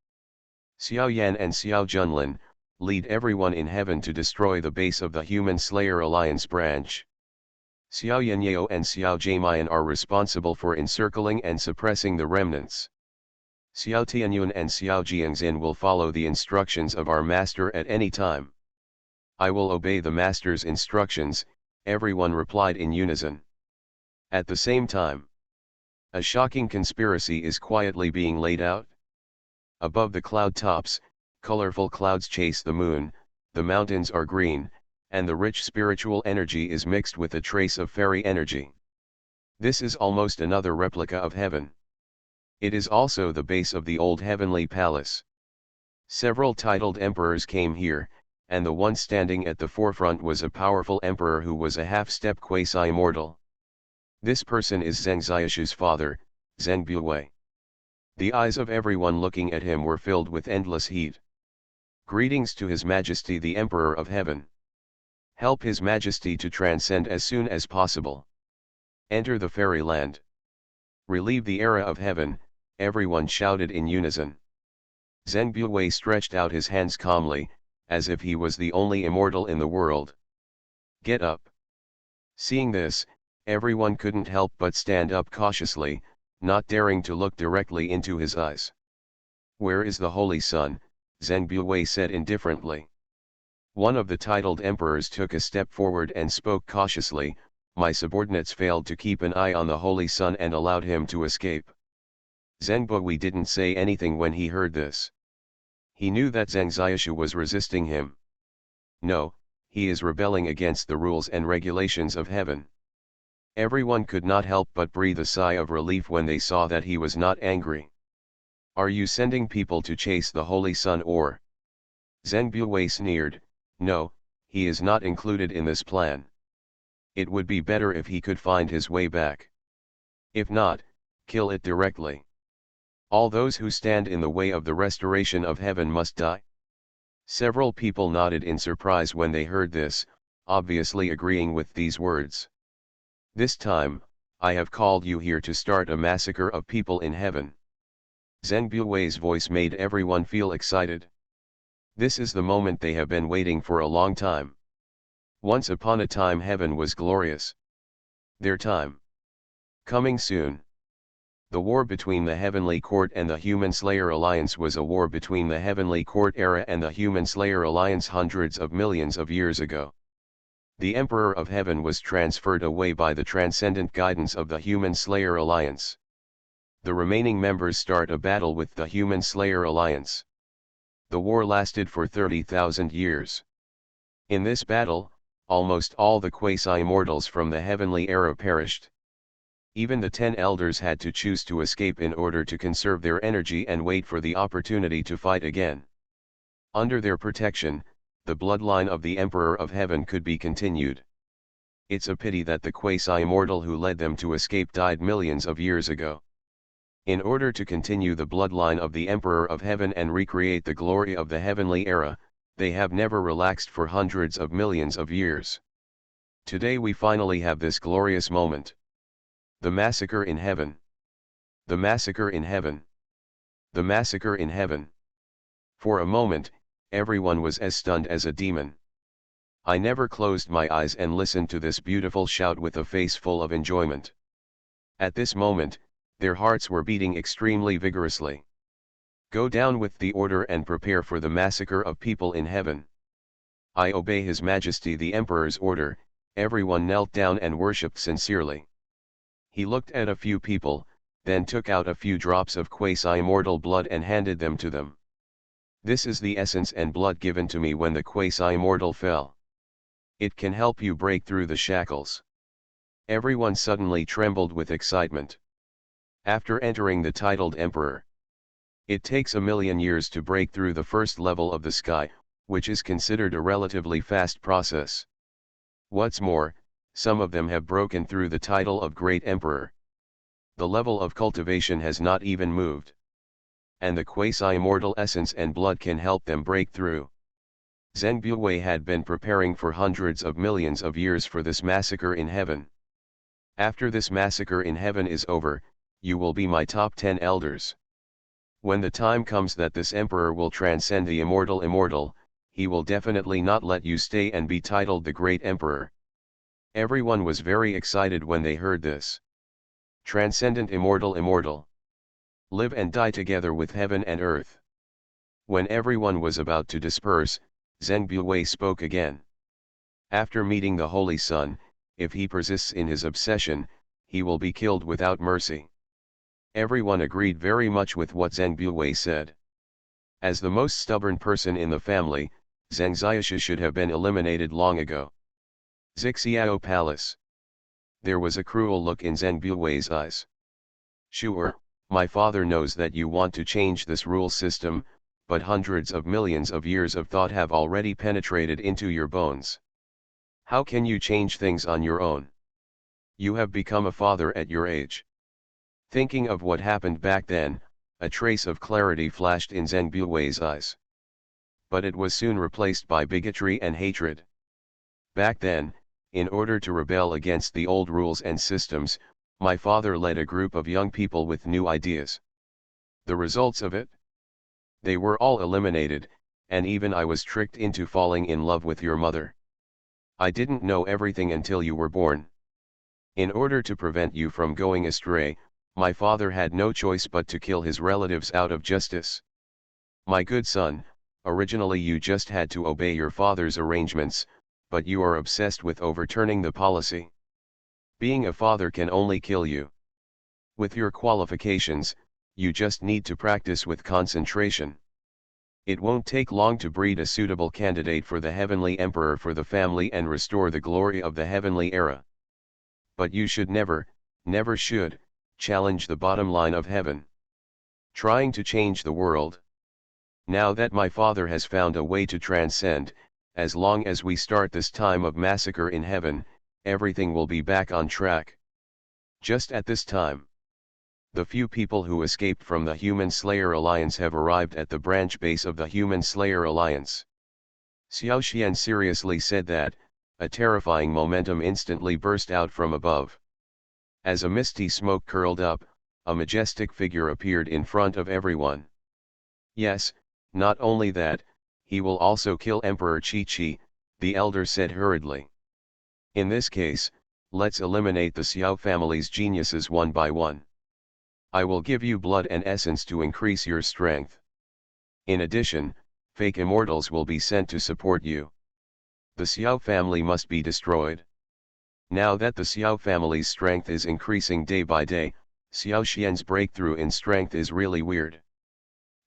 Xiao Yan and Xiao Junlin, lead everyone in heaven to destroy the base of the Human Slayer Alliance branch. Xiao Yanyao and Xiao Jamian are responsible for encircling and suppressing the remnants. Xiao Tianyun and Xiao Jiangxin will follow the instructions of our master at any time. I will obey the master's instructions, everyone replied in unison. At the same time, a shocking conspiracy is quietly being laid out. Above the cloud tops, colorful clouds chase the moon, the mountains are green, and the rich spiritual energy is mixed with a trace of fairy energy. This is almost another replica of heaven. It is also the base of the old heavenly palace. Several titled emperors came here, and the one standing at the forefront was a powerful emperor who was a half-step quasi-immortal. This person is Zheng Xiaoshu's father, Zheng Buwei. The eyes of everyone looking at him were filled with endless heat. Greetings to His Majesty the Emperor of Heaven. Help His Majesty to transcend as soon as possible. Enter the fairyland. Relieve the era of heaven, everyone shouted in unison. Zheng Buwei stretched out his hands calmly, as if he was the only immortal in the world. Get up. Seeing this, everyone couldn't help but stand up cautiously, not daring to look directly into his eyes. Where is the Holy Sun? Zheng Buwei said indifferently. One of the titled emperors took a step forward and spoke cautiously, my subordinates failed to keep an eye on the Holy Sun and allowed him to escape. Zheng Buwei didn't say anything when he heard this. He knew that Zheng Xiaoshu was resisting him. No, he is rebelling against the rules and regulations of heaven. Everyone could not help but breathe a sigh of relief when they saw that he was not angry. Are you sending people to chase the Holy Sun or? Zheng Buwei sneered, no, he is not included in this plan. It would be better if he could find his way back. If not, kill it directly. All those who stand in the way of the restoration of heaven must die. Several people nodded in surprise when they heard this, obviously agreeing with these words. This time, I have called you here to start a massacre of people in heaven. Zheng Buwei's voice made everyone feel excited. This is the moment they have been waiting for a long time. Once upon a time heaven was glorious. Their time coming soon. The war between the Heavenly Court and the Human Slayer Alliance was a war between the Heavenly Court era and the Human Slayer Alliance hundreds of millions of years ago. The Emperor of Heaven was transferred away by the transcendent guidance of the Human Slayer Alliance. The remaining members start a battle with the Human Slayer Alliance. The war lasted for 30,000 years. In this battle, almost all the quasi-immortals from the heavenly era perished. Even the 10 elders had to choose to escape in order to conserve their energy and wait for the opportunity to fight again. Under their protection, the bloodline of the Emperor of Heaven could be continued. It's a pity that the quasi-immortal who led them to escape died millions of years ago. In order to continue the bloodline of the Emperor of Heaven and recreate the glory of the heavenly era, they have never relaxed for hundreds of millions of years. Today we finally have this glorious moment. The massacre in heaven. The massacre in heaven. The massacre in heaven. For a moment, everyone was as stunned as a demon. I never closed my eyes and listened to this beautiful shout with a face full of enjoyment. At this moment, their hearts were beating extremely vigorously. Go down with the order and prepare for the massacre of people in heaven. I obey His Majesty the Emperor's order. Everyone knelt down and worshipped sincerely. He looked at a few people, then took out a few drops of quasi-immortal blood and handed them to them. This is the essence and blood given to me when the quasi-immortal fell. It can help you break through the shackles. Everyone suddenly trembled with excitement. After entering the titled Emperor, it takes 1,000,000 years to break through the first level of the sky, which is considered a relatively fast process. What's more, some of them have broken through the title of Great Emperor. The level of cultivation has not even moved. And the quasi-immortal essence and blood can help them break through. Zheng Buwei had been preparing for hundreds of millions of years for this massacre in heaven. After this massacre in heaven is over, you will be my top 10 elders. When the time comes that this emperor will transcend the immortal, he will definitely not let you stay and be titled the Great Emperor. Everyone was very excited when they heard this. Transcendent immortal. Live and die together with heaven and earth. When everyone was about to disperse, Zheng Buwei spoke again. After meeting the Holy Sun, if he persists in his obsession, he will be killed without mercy. Everyone agreed very much with what Zheng Buwei said. As the most stubborn person in the family, Zheng Xiaoshi should have been eliminated long ago. Zixiao Palace. There was a cruel look in Zheng Buwei's eyes. Sure, my father knows that you want to change this rule system, but hundreds of millions of years of thought have already penetrated into your bones. How can you change things on your own? You have become a father at your age. Thinking of what happened back then, a trace of clarity flashed in Zheng Buwei's eyes. But it was soon replaced by bigotry and hatred. Back then, in order to rebel against the old rules and systems, my father led a group of young people with new ideas. The results of it? They were all eliminated, and even I was tricked into falling in love with your mother. I didn't know everything until you were born. In order to prevent you from going astray, my father had no choice but to kill his relatives out of justice. My good son, originally you just had to obey your father's arrangements, but you are obsessed with overturning the policy. Being a father can only kill you. With your qualifications, you just need to practice with concentration. It won't take long to breed a suitable candidate for the heavenly emperor for the family and restore the glory of the heavenly era. But you should never should, challenge the bottom line of heaven. Trying to change the world. Now that my father has found a way to transcend, as long as we start this time of massacre in heaven, everything will be back on track. Just at this time, the few people who escaped from the Human Slayer Alliance have arrived at the branch base of the Human Slayer Alliance. Xiao Xian seriously said that, a terrifying momentum instantly burst out from above. As a misty smoke curled up, a majestic figure appeared in front of everyone. Yes, not only that, he will also kill Emperor Qi, the elder said hurriedly. In this case, let's eliminate the Xiao family's geniuses one by one. I will give you blood and essence to increase your strength. In addition, fake immortals will be sent to support you. The Xiao family must be destroyed. Now that the Xiao family's strength is increasing day by day, Xiao Xian's breakthrough in strength is really weird.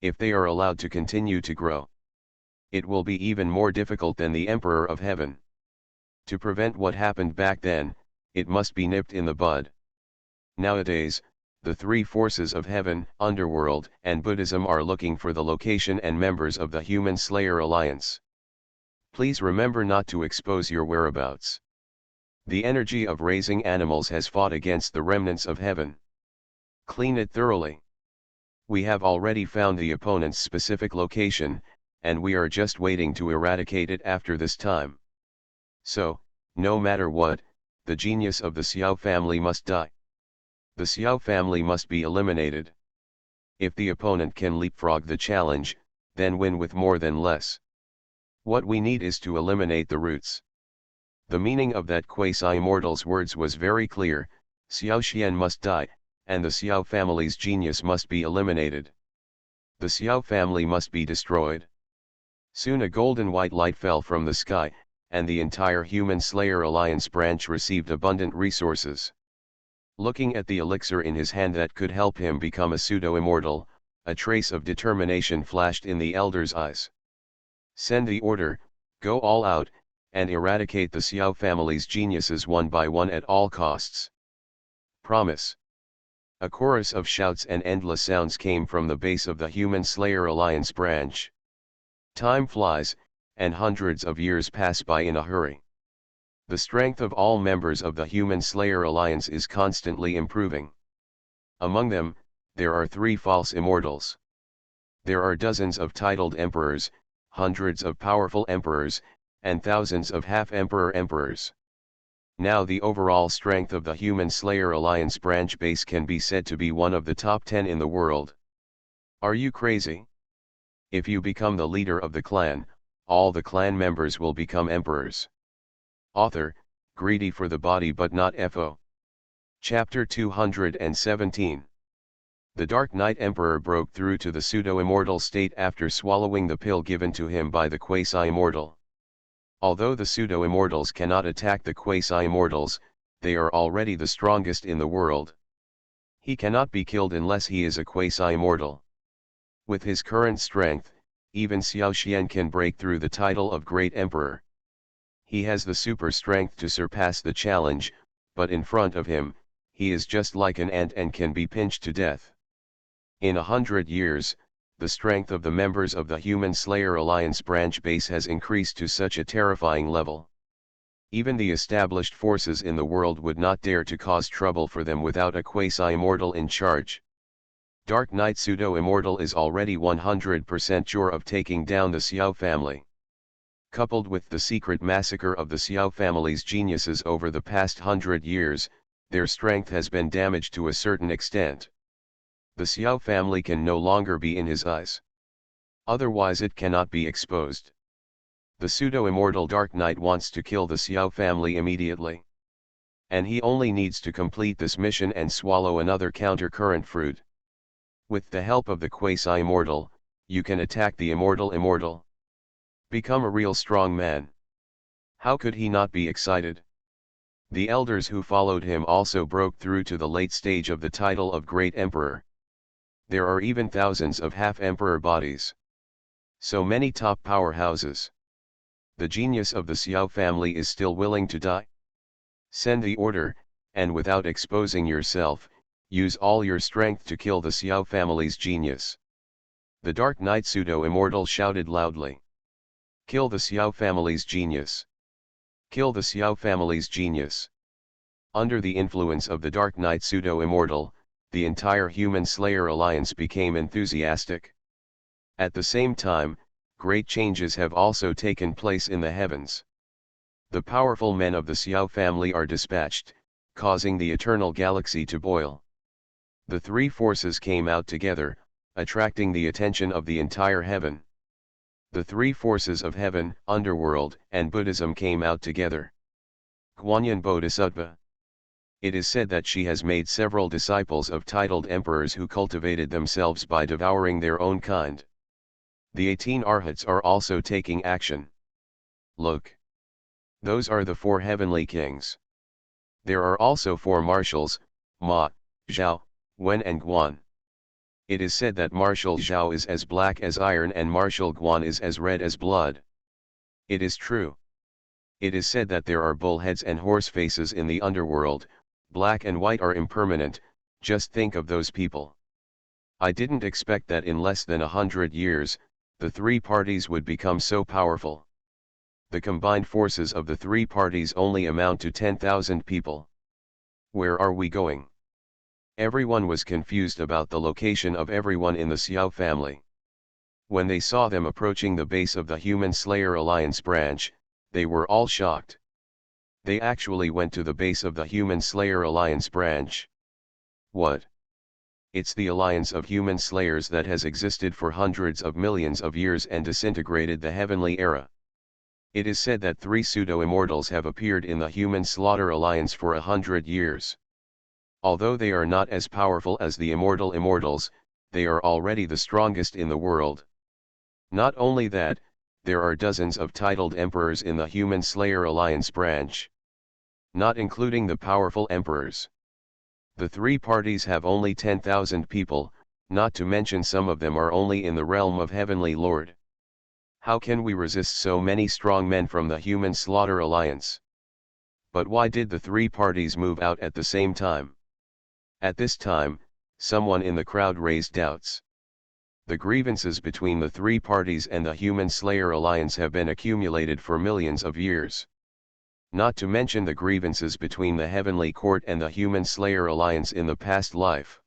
If they are allowed to continue to grow, it will be even more difficult than the Emperor of Heaven. To prevent what happened back then, it must be nipped in the bud. Nowadays, the three forces of heaven, underworld, and Buddhism are looking for the location and members of the Human Slayer Alliance. Please remember not to expose your whereabouts. The energy of raising animals has fought against the remnants of heaven. Clean it thoroughly. We have already found the opponent's specific location, and we are just waiting to eradicate it after this time. So, no matter what, the genius of the Xiao family must die. The Xiao family must be eliminated. If the opponent can leapfrog the challenge, then win with more than less. What we need is to eliminate the roots. The meaning of that quasi-immortal's words was very clear: Xiao Xian must die, and the Xiao family's genius must be eliminated. The Xiao family must be destroyed. Soon a golden white light fell from the sky, and the entire Human Slayer Alliance branch received abundant resources. Looking at the elixir in his hand that could help him become a pseudo-immortal, a trace of determination flashed in the elder's eyes. Send the order, go all out, and eradicate the Xiao family's geniuses one by one at all costs. Promise. A chorus of shouts and endless sounds came from the base of the Human Slayer Alliance branch. Time flies, and hundreds of years pass by in a hurry. The strength of all members of the Human Slayer Alliance is constantly improving. Among them, there are 3 false immortals. There are dozens of titled emperors, hundreds of powerful emperors, and thousands of half-emperor emperors. Now the overall strength of the Human Slayer Alliance branch base can be said to be one of the top 10 in the world. Are you crazy? If you become the leader of the clan, all the clan members will become emperors. Author, greedy for the body but not FO. Chapter 217. The Dark Knight Emperor broke through to the pseudo-immortal state after swallowing the pill given to him by the quasi-immortal. Although the pseudo-immortals cannot attack the quasi-immortals, they are already the strongest in the world. He cannot be killed unless he is a quasi-immortal. With his current strength, even Xiao Xian can break through the title of Great Emperor. He has the super strength to surpass the challenge, but in front of him, he is just like an ant and can be pinched to death. In 100 years, the strength of the members of the Human Slayer Alliance branch base has increased to such a terrifying level. Even the established forces in the world would not dare to cause trouble for them without a quasi-immortal in charge. Dark Knight Pseudo-Immortal is already 100% sure of taking down the Xiao family. Coupled with the secret massacre of the Xiao family's geniuses over the past 100 years, their strength has been damaged to a certain extent. The Xiao family can no longer be in his eyes. Otherwise it cannot be exposed. The pseudo-immortal Dark Knight wants to kill the Xiao family immediately. And he only needs to complete this mission and swallow another counter-current fruit. With the help of the quasi-immortal, you can attack the immortal. Become a real strong man. How could he not be excited? The elders who followed him also broke through to the late stage of the title of Great Emperor. There are even thousands of half-emperor bodies. So many top powerhouses. The genius of the Xiao family is still willing to die? Send the order, and without exposing yourself, use all your strength to kill the Xiao family's genius. The Dark Knight Pseudo-Immortal shouted loudly. Kill the Xiao family's genius. Kill the Xiao family's genius. Under the influence of the Dark Knight Pseudo-Immortal, the entire Human Slayer Alliance became enthusiastic. At the same time, great changes have also taken place in the heavens. The powerful men of the Xiao family are dispatched, causing the eternal galaxy to boil. The 3 forces came out together, attracting the attention of the entire heaven. The 3 forces of heaven, underworld, and Buddhism came out together. Guanyin Bodhisattva. It is said that she has made several disciples of titled emperors who cultivated themselves by devouring their own kind. The 18 arhats are also taking action. Look. Those are the 4 heavenly kings. There are also 4 marshals, Ma, Zhao, Wen and Guan. It is said that Marshal Zhao is as black as iron and Marshal Guan is as red as blood. It is true. It is said that there are bullheads and horse faces in the underworld. Black and white are impermanent. Just think of those people. I didn't expect that in less than 100 years, the 3 parties would become so powerful. The combined forces of the 3 parties only amount to 10,000 people. Where are we going? Everyone was confused about the location of everyone in the Xiao family. When they saw them approaching the base of the Human Slayer Alliance branch, they were all shocked. They actually went to the base of the Human Slayer Alliance branch. What? It's the alliance of human slayers that has existed for hundreds of millions of years and disintegrated the heavenly era. It is said that 3 pseudo-immortals have appeared in the Human Slaughter Alliance for 100 years. Although they are not as powerful as the immortal immortals, they are already the strongest in the world. Not only that, there are dozens of titled emperors in the Human Slayer Alliance branch. Not including the powerful emperors. The 3 parties have only 10,000 people, not to mention some of them are only in the realm of Heavenly Lord. How can we resist so many strong men from the Human Slaughter Alliance? But why did the 3 parties move out at the same time? At this time, someone in the crowd raised doubts. The grievances between the 3 parties and the Human Slayer Alliance have been accumulated for millions of years. Not to mention the grievances between the Heavenly Court and the Human Slayer Alliance in the past life.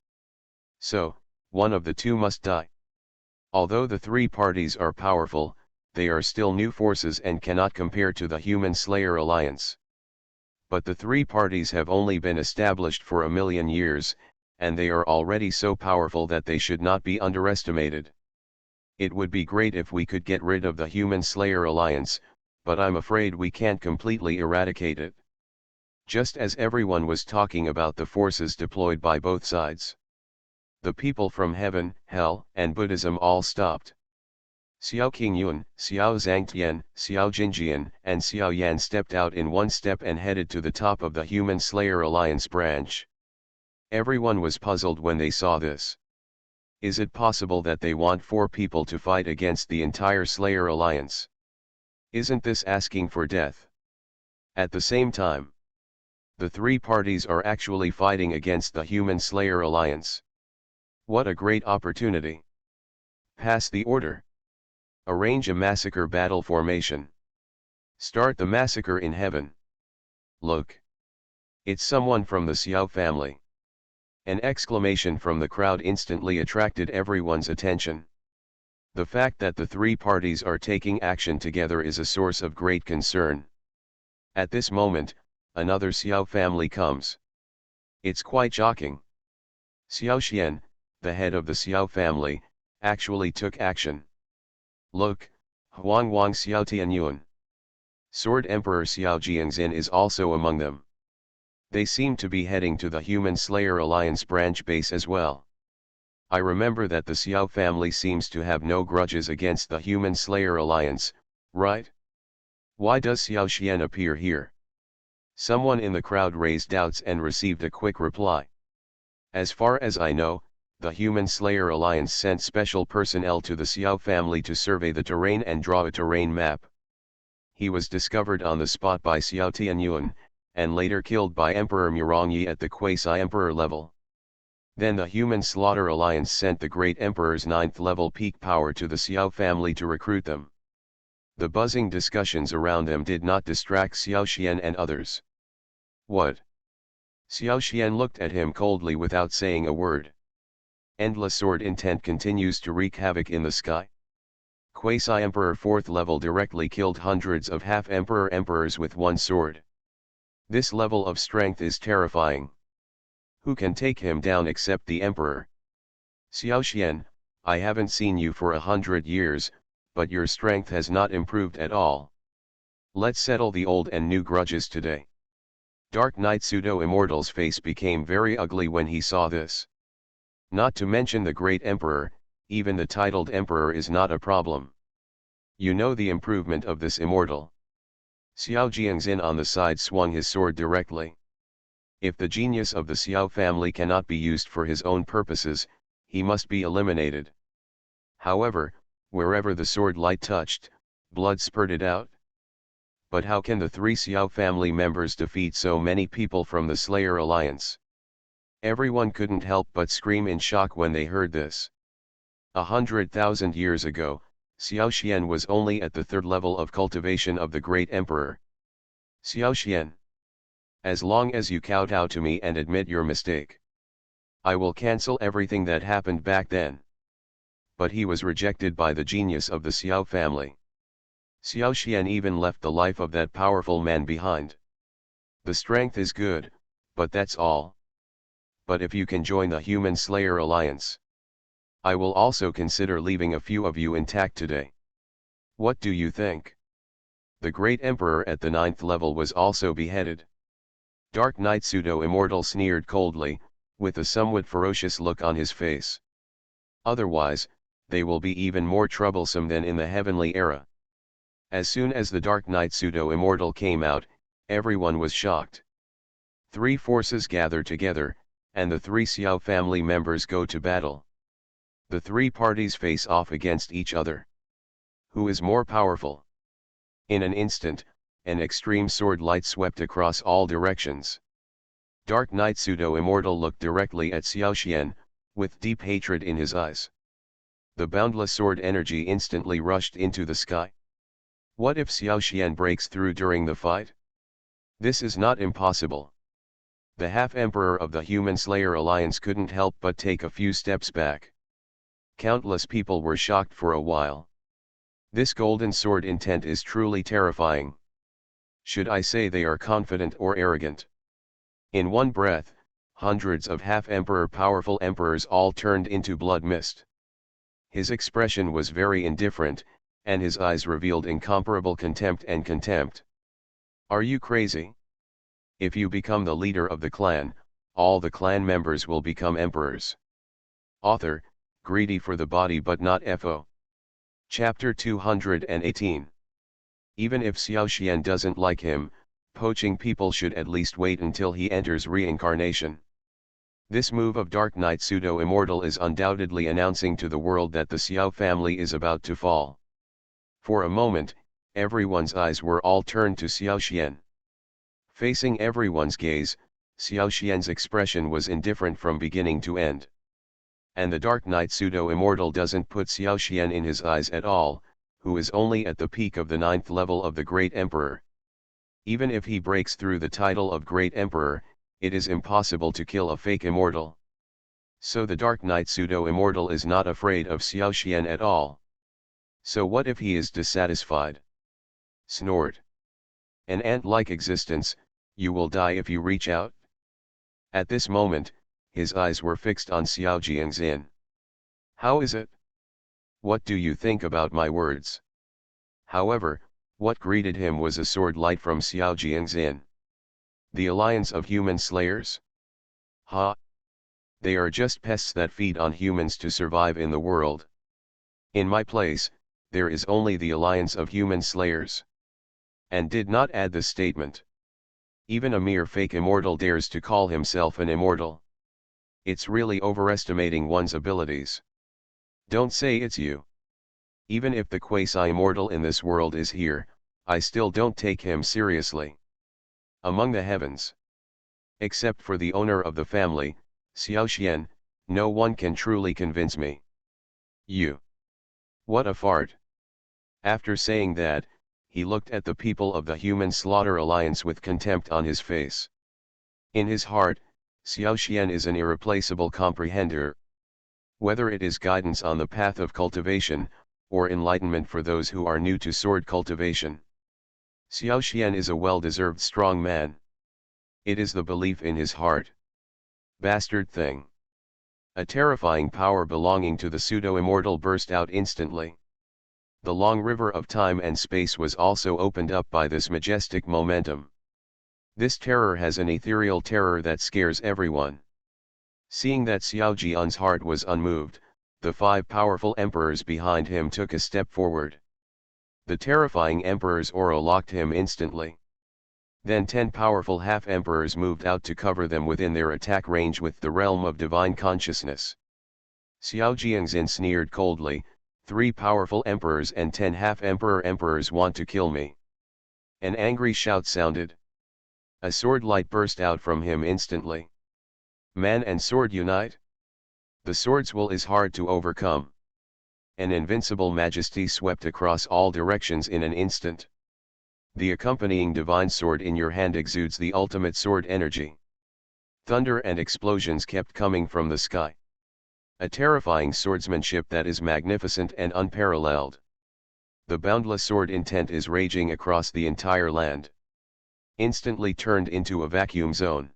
So, one of the two must die. Although the 3 parties are powerful, they are still new forces and cannot compare to the Human Slayer Alliance. But the 3 parties have only been established for 1,000,000 years, and they are already so powerful that they should not be underestimated. It would be great if we could get rid of the Human Slayer Alliance, but I'm afraid we can't completely eradicate it. Just as everyone was talking about the forces deployed by both sides. The people from heaven, hell, and Buddhism all stopped. Xiao Qingyun, Xiao Zhangtian, Xiao Jinjian, and Xiao Yan stepped out in one step and headed to the top of the Human Slayer Alliance branch. Everyone was puzzled when they saw this. Is it possible that they want 4 people to fight against the entire Slayer Alliance? Isn't this asking for death? At the same time, the 3 parties are actually fighting against the Human Slayer Alliance. What a great opportunity! Pass the order. Arrange a massacre battle formation. Start the massacre in heaven. Look! It's someone from the Xiao family. An exclamation from the crowd instantly attracted everyone's attention. The fact that the 3 parties are taking action together is a source of great concern. At this moment, another Xiao family comes. It's quite shocking. Xiao Xian, the head of the Xiao family, actually took action. Look, Huang Wang Xiao Tianyuan. Sword Emperor Xiao Jiangxin is also among them. They seem to be heading to the Human Slayer Alliance branch base as well. I remember that the Xiao family seems to have no grudges against the Human Slayer Alliance, right? Why does Xiao Xian appear here? Someone in the crowd raised doubts and received a quick reply. As far as I know, the Human Slayer Alliance sent special personnel to the Xiao family to survey the terrain and draw a terrain map. He was discovered on the spot by Xiao Tianyuan, and later killed by Emperor Murongyi at the quasi-emperor level. Then the Human Slaughter Alliance sent the Great Emperor's 9th level peak power to the Xiao family to recruit them. The buzzing discussions around them did not distract Xiao Xian and others. What? Xiao Xian looked at him coldly without saying a word. Endless sword intent continues to wreak havoc in the sky. Quasi-Emperor 4th level directly killed hundreds of half-Emperor emperors with one sword. This level of strength is terrifying. Who can take him down except the Emperor? Xiao Xian, I haven't seen you for 100 years, but your strength has not improved at all. Let's settle the old and new grudges today. Dark Knight Pseudo-Immortal's face became very ugly when he saw this. Not to mention the Great Emperor, even the titled Emperor is not a problem. You know the improvement of this immortal. Xiao Jiangxin on the side swung his sword directly. If the genius of the Xiao family cannot be used for his own purposes, he must be eliminated. However, wherever the sword light touched, blood spurted out. But how can the 3 Xiao family members defeat so many people from the Slayer Alliance? Everyone couldn't help but scream in shock when they heard this. 100,000 years ago, Xiao Xian was only at the 3rd level of cultivation of the Great Emperor. Xiao Xian. As long as you kowtow to me and admit your mistake, I will cancel everything that happened back then. But he was rejected by the genius of the Xiao family. Xiao Xian even left the life of that powerful man behind. The strength is good, but that's all. But if you can join the Human Slayer Alliance, I will also consider leaving a few of you intact today. What do you think? The great emperor at the 9th level was also beheaded. Dark Knight Pseudo-Immortal sneered coldly, with a somewhat ferocious look on his face. Otherwise, they will be even more troublesome than in the heavenly era. As soon as the Dark Knight Pseudo-Immortal came out, everyone was shocked. Three forces gather together, and the three Xiao family members go to battle. The three parties face off against each other. Who is more powerful? In an instant, an extreme sword light swept across all directions. Dark Knight Pseudo-Immortal looked directly at Xiaoxian, with deep hatred in his eyes. The boundless sword energy instantly rushed into the sky. What if Xiaoxian breaks through during the fight? This is not impossible. The half-emperor of the Human Slayer Alliance couldn't help but take a few steps back. Countless people were shocked for a while. This golden sword intent is truly terrifying. Should I say they are confident or arrogant? In one breath, hundreds of half-emperor powerful emperors all turned into blood mist. His expression was very indifferent, and his eyes revealed incomparable contempt and contempt. Are you crazy? If you become the leader of the clan, all the clan members will become emperors. Author, greedy for the body but not FO. Chapter 218. Even if Xiaoxian doesn't like him, poaching people should at least wait until he enters reincarnation. This move of Dark Knight Pseudo-Immortal is undoubtedly announcing to the world that the Xiao family is about to fall. For a moment, everyone's eyes were all turned to Xiaoxian. Facing everyone's gaze, Xiaoxian's expression was indifferent from beginning to end. And the Dark Knight Pseudo-Immortal doesn't put Xiaoxian in his eyes at all, who is only at the peak of the 9th level of the Great Emperor. Even if he breaks through the title of Great Emperor, it is impossible to kill a fake immortal. So the Dark Knight Pseudo-Immortal is not afraid of Xiaoxian at all. So what if he is dissatisfied? Snort. An ant-like existence, you will die if you reach out? At this moment, his eyes were fixed on Xiao Jiangxin. How is it? What do you think about my words? However, what greeted him was a sword light from Xiao Jiangxin. The alliance of human slayers? Ha! They are just pests that feed on humans to survive in the world. In my place, there is only the alliance of human slayers. And did not add the statement. Even a mere fake immortal dares to call himself an immortal. It's really overestimating one's abilities. Don't say it's you. Even if the quasi-immortal in this world is here, I still don't take him seriously. Among the heavens. Except for the owner of the family, Xiaoxian, no one can truly convince me. You. What a fart. After saying that, he looked at the people of the Human Slaughter Alliance with contempt on his face. In his heart, Xiaoxian is an irreplaceable comprehender. Whether it is guidance on the path of cultivation, or enlightenment for those who are new to sword cultivation. Xiaoxian is a well-deserved strong man. It is the belief in his heart. Bastard thing. A terrifying power belonging to the pseudo-immortal burst out instantly. The long river of time and space was also opened up by this majestic momentum. This terror has an ethereal terror that scares everyone. Seeing that Xiao Jian's heart was unmoved, the 5 powerful emperors behind him took a step forward. The terrifying emperor's aura locked him instantly. Then 10 powerful half-emperors moved out to cover them within their attack range with the realm of divine consciousness. Xiao Jiangxin sneered coldly, 3 powerful emperors and 10 half-emperors want to kill me. An angry shout sounded. A sword light burst out from him instantly. Man and sword unite? The sword's will is hard to overcome. An invincible majesty swept across all directions in an instant. The accompanying divine sword in your hand exudes the ultimate sword energy. Thunder and explosions kept coming from the sky. A terrifying swordsmanship that is magnificent and unparalleled. The boundless sword intent is raging across the entire land. Instantly turned into a vacuum zone.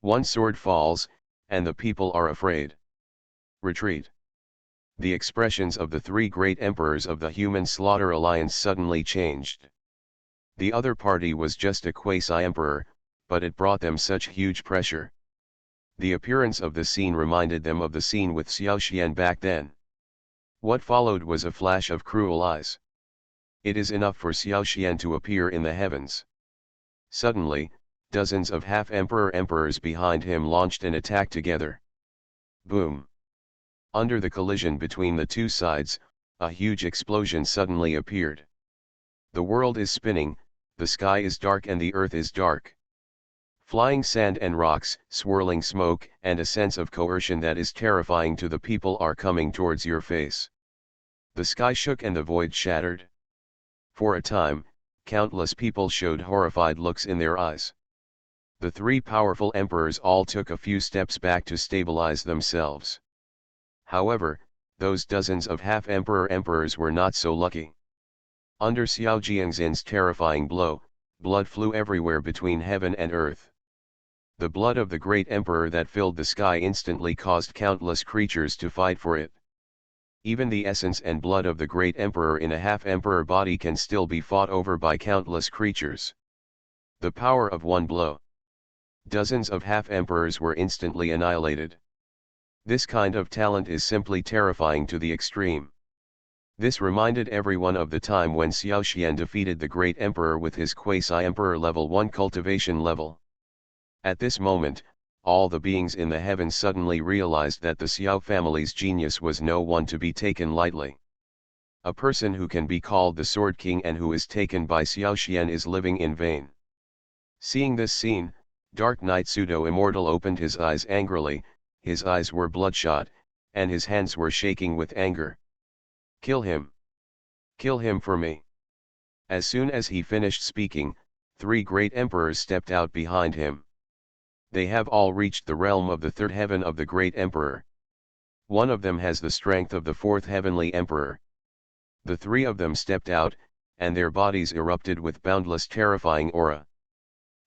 One sword falls, and the people are afraid. Retreat. The expressions of the 3 great emperors of the Human Slaughter Alliance suddenly changed. The other party was just a quasi-emperor, but it brought them such huge pressure. The appearance of the scene reminded them of the scene with Xiao Xian back then. What followed was a flash of cruel eyes. It is enough for Xiao Xian to appear in the heavens. Suddenly, dozens of half-emperors behind him launched an attack together. Boom! Under the collision between the two sides, a huge explosion suddenly appeared. The world is spinning, the sky is dark and the earth is dark. Flying sand and rocks, swirling smoke, and a sense of coercion that is terrifying to the people are coming towards your face. The sky shook and the void shattered. For a time, countless people showed horrified looks in their eyes. The three powerful emperors all took a few steps back to stabilize themselves. However, those dozens of half-emperors were not so lucky. Under Xiao Jiangxin's terrifying blow, blood flew everywhere between heaven and earth. The blood of the great emperor that filled the sky instantly caused countless creatures to fight for it. Even the essence and blood of the great emperor in a half-emperor body can still be fought over by countless creatures. The power of one blow. Dozens of half-emperors were instantly annihilated. This kind of talent is simply terrifying to the extreme. This reminded everyone of the time when Xiao Xian defeated the great emperor with his quasi-emperor level 1 cultivation level. At this moment, all the beings in the heavens suddenly realized that the Xiao family's genius was no one to be taken lightly. A person who can be called the Sword King and who is taken by Xiao Xian is living in vain. Seeing this scene, Dark Knight Pseudo-Immortal opened his eyes angrily, his eyes were bloodshot, and his hands were shaking with anger. Kill him! Kill him for me! As soon as he finished speaking, three great emperors stepped out behind him. They have all reached the realm of the third heaven of the great emperor. One of them has the strength of the fourth heavenly emperor. The three of them stepped out, and their bodies erupted with boundless terrifying aura.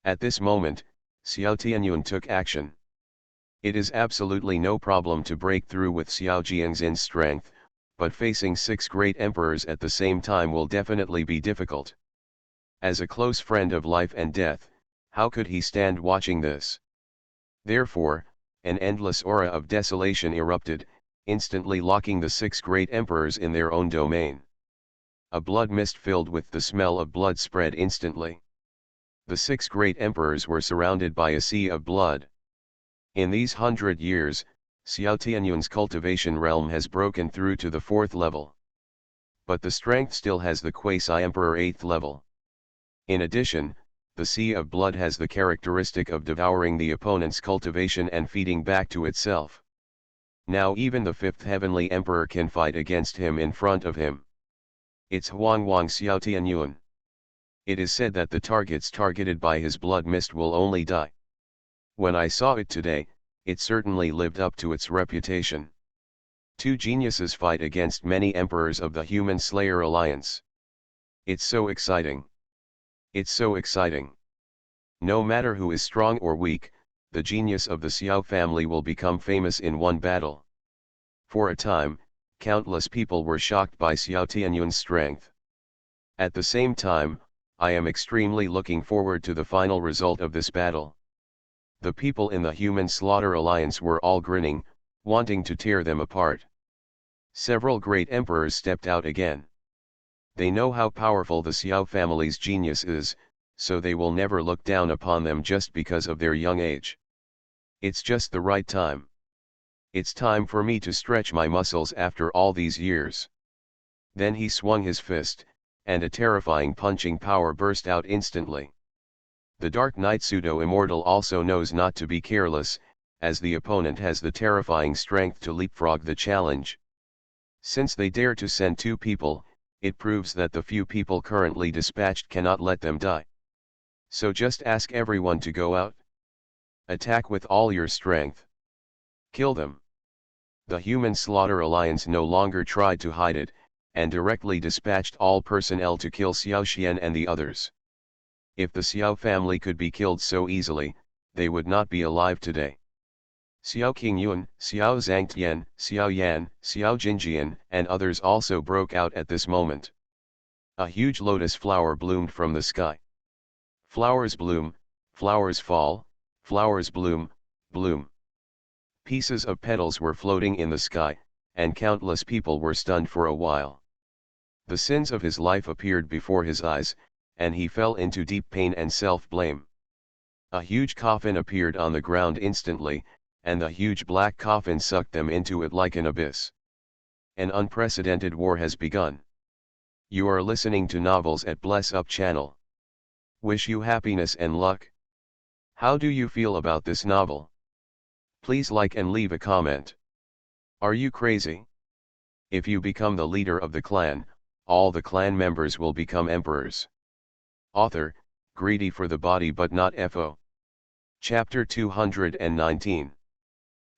At this moment, Xiao Tianyun took action. It is absolutely no problem to break through with Xiao Jiangxin's strength, but facing six great emperors at the same time will definitely be difficult. As a close friend of life and death, how could he stand watching this? Therefore, an endless aura of desolation erupted, instantly locking the six great emperors in their own domain. A blood mist filled with the smell of blood spread instantly. The six great emperors were surrounded by a sea of blood. In these 100 years, Xiao Tianyun's cultivation realm has broken through to the 4th level. But the strength still has the quasi-emperor 8th level. In addition, the sea of blood has the characteristic of devouring the opponent's cultivation and feeding back to itself. Now even the 5th heavenly emperor can fight against him in front of him. It's Huangwang Xiao Tianyun. It is said that the targets targeted by his blood mist will only die. When I saw it today, it certainly lived up to its reputation. Two geniuses fight against many emperors of the Human Slayer Alliance. It's so exciting. It's so exciting. No matter who is strong or weak, the genius of the Xiao family will become famous in one battle. For a time, countless people were shocked by Xiao Tianyun's strength. At the same time, I am extremely looking forward to the final result of this battle. The people in the Human Slaughter Alliance were all grinning, wanting to tear them apart. Several great emperors stepped out again. They know how powerful the Xiao family's genius is, so they will never look down upon them just because of their young age. It's just the right time. It's time for me to stretch my muscles after all these years. Then he swung his fist, and a terrifying punching power burst out instantly. The Dark Knight Pseudo-Immortal also knows not to be careless, as the opponent has the terrifying strength to leapfrog the challenge. Since they dare to send two people, it proves that the few people currently dispatched cannot let them die. So just ask everyone to go out. Attack with all your strength. Kill them. The Human Slaughter Alliance no longer tried to hide it, and directly dispatched all personnel to kill Xiao Xian and the others. If the Xiao family could be killed so easily, they would not be alive today. Xiao Qingyun, Xiao Zhangtian, Xiao Yan, Xiao Jinjian, and others also broke out at this moment. A huge lotus flower bloomed from the sky. Flowers bloom, flowers fall, flowers bloom, bloom. Pieces of petals were floating in the sky, and countless people were stunned for a while. The sins of his life appeared before his eyes, and he fell into deep pain and self-blame. A huge coffin appeared on the ground instantly, and the huge black coffin sucked them into it like an abyss. An unprecedented war has begun. You are listening to Novels at Bless Up channel. Wish you happiness and luck. How do you feel about this novel? Please like and leave a comment. Are you crazy? If you become the leader of the clan, all the clan members will become emperors. Author, greedy for the body but not FO. Chapter 219.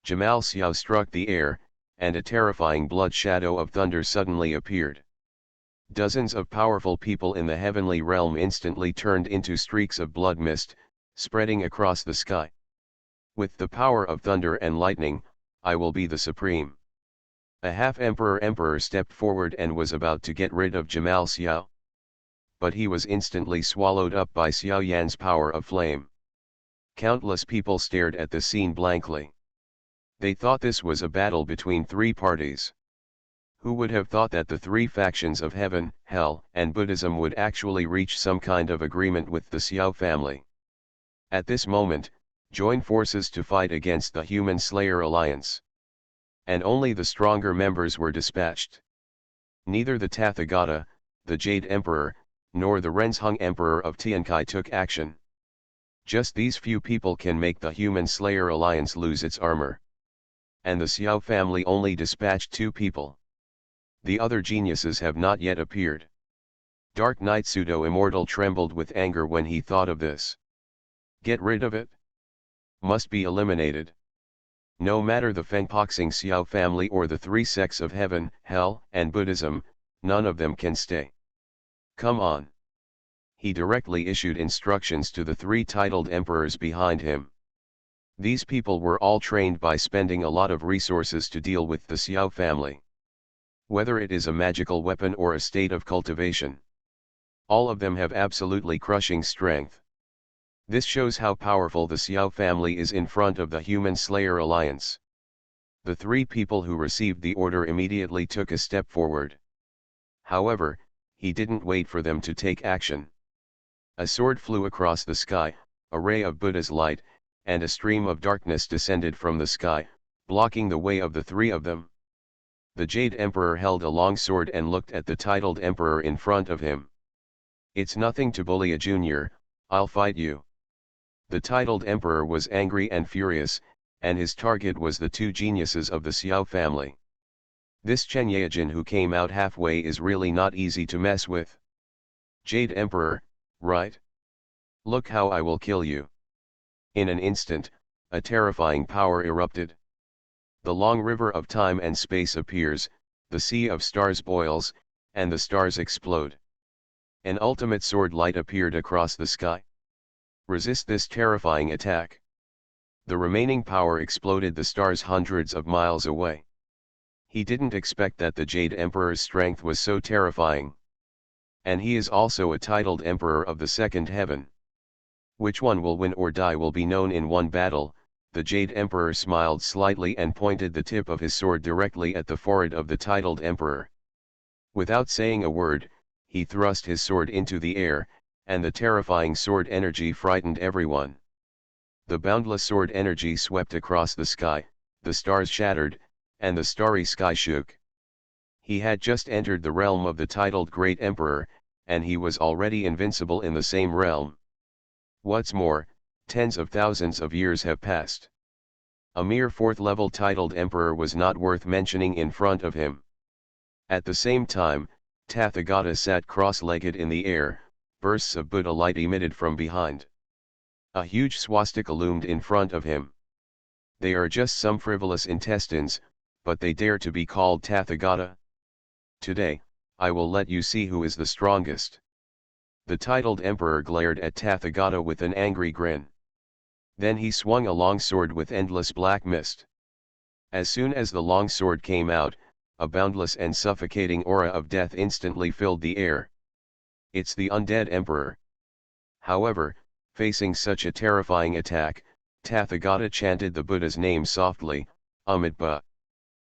Jamal Xiao struck the air, and a terrifying blood shadow of thunder suddenly appeared. Dozens of powerful people in the heavenly realm instantly turned into streaks of blood mist, spreading across the sky. With the power of thunder and lightning, I will be the supreme. A half-emperor stepped forward and was about to get rid of Jamal Xiao. But he was instantly swallowed up by Xiao Yan's power of flame. Countless people stared at the scene blankly. They thought this was a battle between three parties. Who would have thought that the three factions of heaven, hell, and Buddhism would actually reach some kind of agreement with the Xiao family? At this moment, join forces to fight against the Human Slayer Alliance. And only the stronger members were dispatched. Neither the Tathagata, the Jade Emperor, nor the Renzhung Emperor of Tiankai took action. Just these few people can make the Human Slayer Alliance lose its armor. And the Xiao family only dispatched 2 people. The other geniuses have not yet appeared. Dark Knight Pseudo-Immortal trembled with anger when he thought of this. Get rid of it? Must be eliminated. No matter the Fengpoxing Xiao family or the 3 sects of heaven, hell, and Buddhism, none of them can stay. Come on. He directly issued instructions to the 3 titled emperors behind him. These people were all trained by spending a lot of resources to deal with the Xiao family. Whether it is a magical weapon or a state of cultivation. All of them have absolutely crushing strength. This shows how powerful the Xiao family is in front of the Human Slayer Alliance. The 3 people who received the order immediately took a step forward. However, he didn't wait for them to take action. A sword flew across the sky, a ray of Buddha's light, and a stream of darkness descended from the sky, blocking the way of the 3 of them. The Jade Emperor held a long sword and looked at the titled emperor in front of him. It's nothing to bully a junior, I'll fight you. The titled emperor was angry and furious, and his target was the 2 geniuses of the Xiao family. This Chen Yaojin who came out halfway is really not easy to mess with. Jade Emperor, right? Look how I will kill you. In an instant, a terrifying power erupted. The long river of time and space appears, the sea of stars boils, and the stars explode. An ultimate sword light appeared across the sky. Resist this terrifying attack. The remaining power exploded the stars hundreds of miles away. He didn't expect that the Jade Emperor's strength was so terrifying. And he is also a titled Emperor of the Second Heaven. Which one will win or die will be known in one battle. The Jade Emperor smiled slightly and pointed the tip of his sword directly at the forehead of the titled emperor. Without saying a word, he thrust his sword into the air, and the terrifying sword energy frightened everyone. The boundless sword energy swept across the sky, the stars shattered, and the starry sky shook. He had just entered the realm of the titled Great Emperor, and he was already invincible in the same realm. What's more, tens of thousands of years have passed. A mere 4th-level titled emperor was not worth mentioning in front of him. At the same time, Tathagata sat cross-legged in the air, bursts of Buddha light emitted from behind. A huge swastika loomed in front of him. They are just some frivolous intestines, but they dare to be called Tathagata? Today, I will let you see who is the strongest. The titled emperor glared at Tathagata with an angry grin. Then he swung a long sword with endless black mist. As soon as the long sword came out, a boundless and suffocating aura of death instantly filled the air. It's the undead emperor. However, facing such a terrifying attack, Tathagata chanted the Buddha's name softly, Amitabha.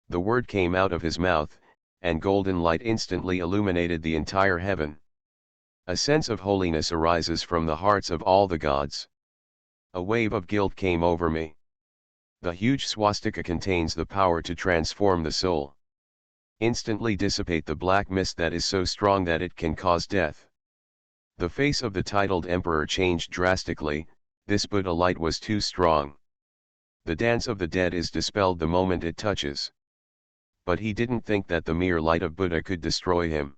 The word came out of his mouth, and golden light instantly illuminated the entire heaven. A sense of holiness arises from the hearts of all the gods. A wave of guilt came over me. The huge swastika contains the power to transform the soul. Instantly dissipate the black mist that is so strong that it can cause death. The face of the titled emperor changed drastically. This Buddha light was too strong. The dance of the dead is dispelled the moment it touches. But he didn't think that the mere light of Buddha could destroy him.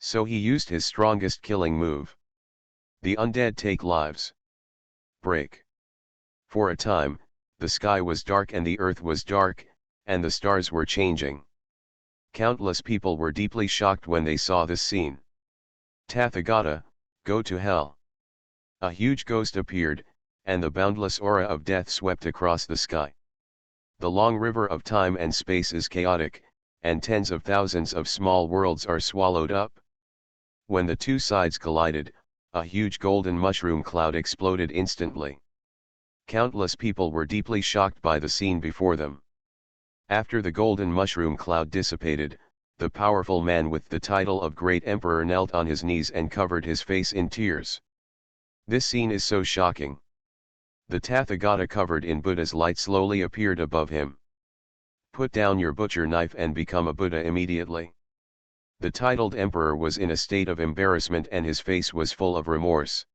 So he used his strongest killing move. The undead take lives. Break. For a time, the sky was dark and the earth was dark, and the stars were changing. Countless people were deeply shocked when they saw this scene. Tathagata, go to hell. A huge ghost appeared, and the boundless aura of death swept across the sky. The long river of time and space is chaotic, and tens of thousands of small worlds are swallowed up. When the two sides collided, a huge golden mushroom cloud exploded instantly. Countless people were deeply shocked by the scene before them. After the golden mushroom cloud dissipated, the powerful man with the title of Great Emperor knelt on his knees and covered his face in tears. This scene is so shocking. The Tathagata covered in Buddha's light slowly appeared above him. Put down your butcher knife and become a Buddha immediately. The titled emperor was in a state of embarrassment and his face was full of remorse.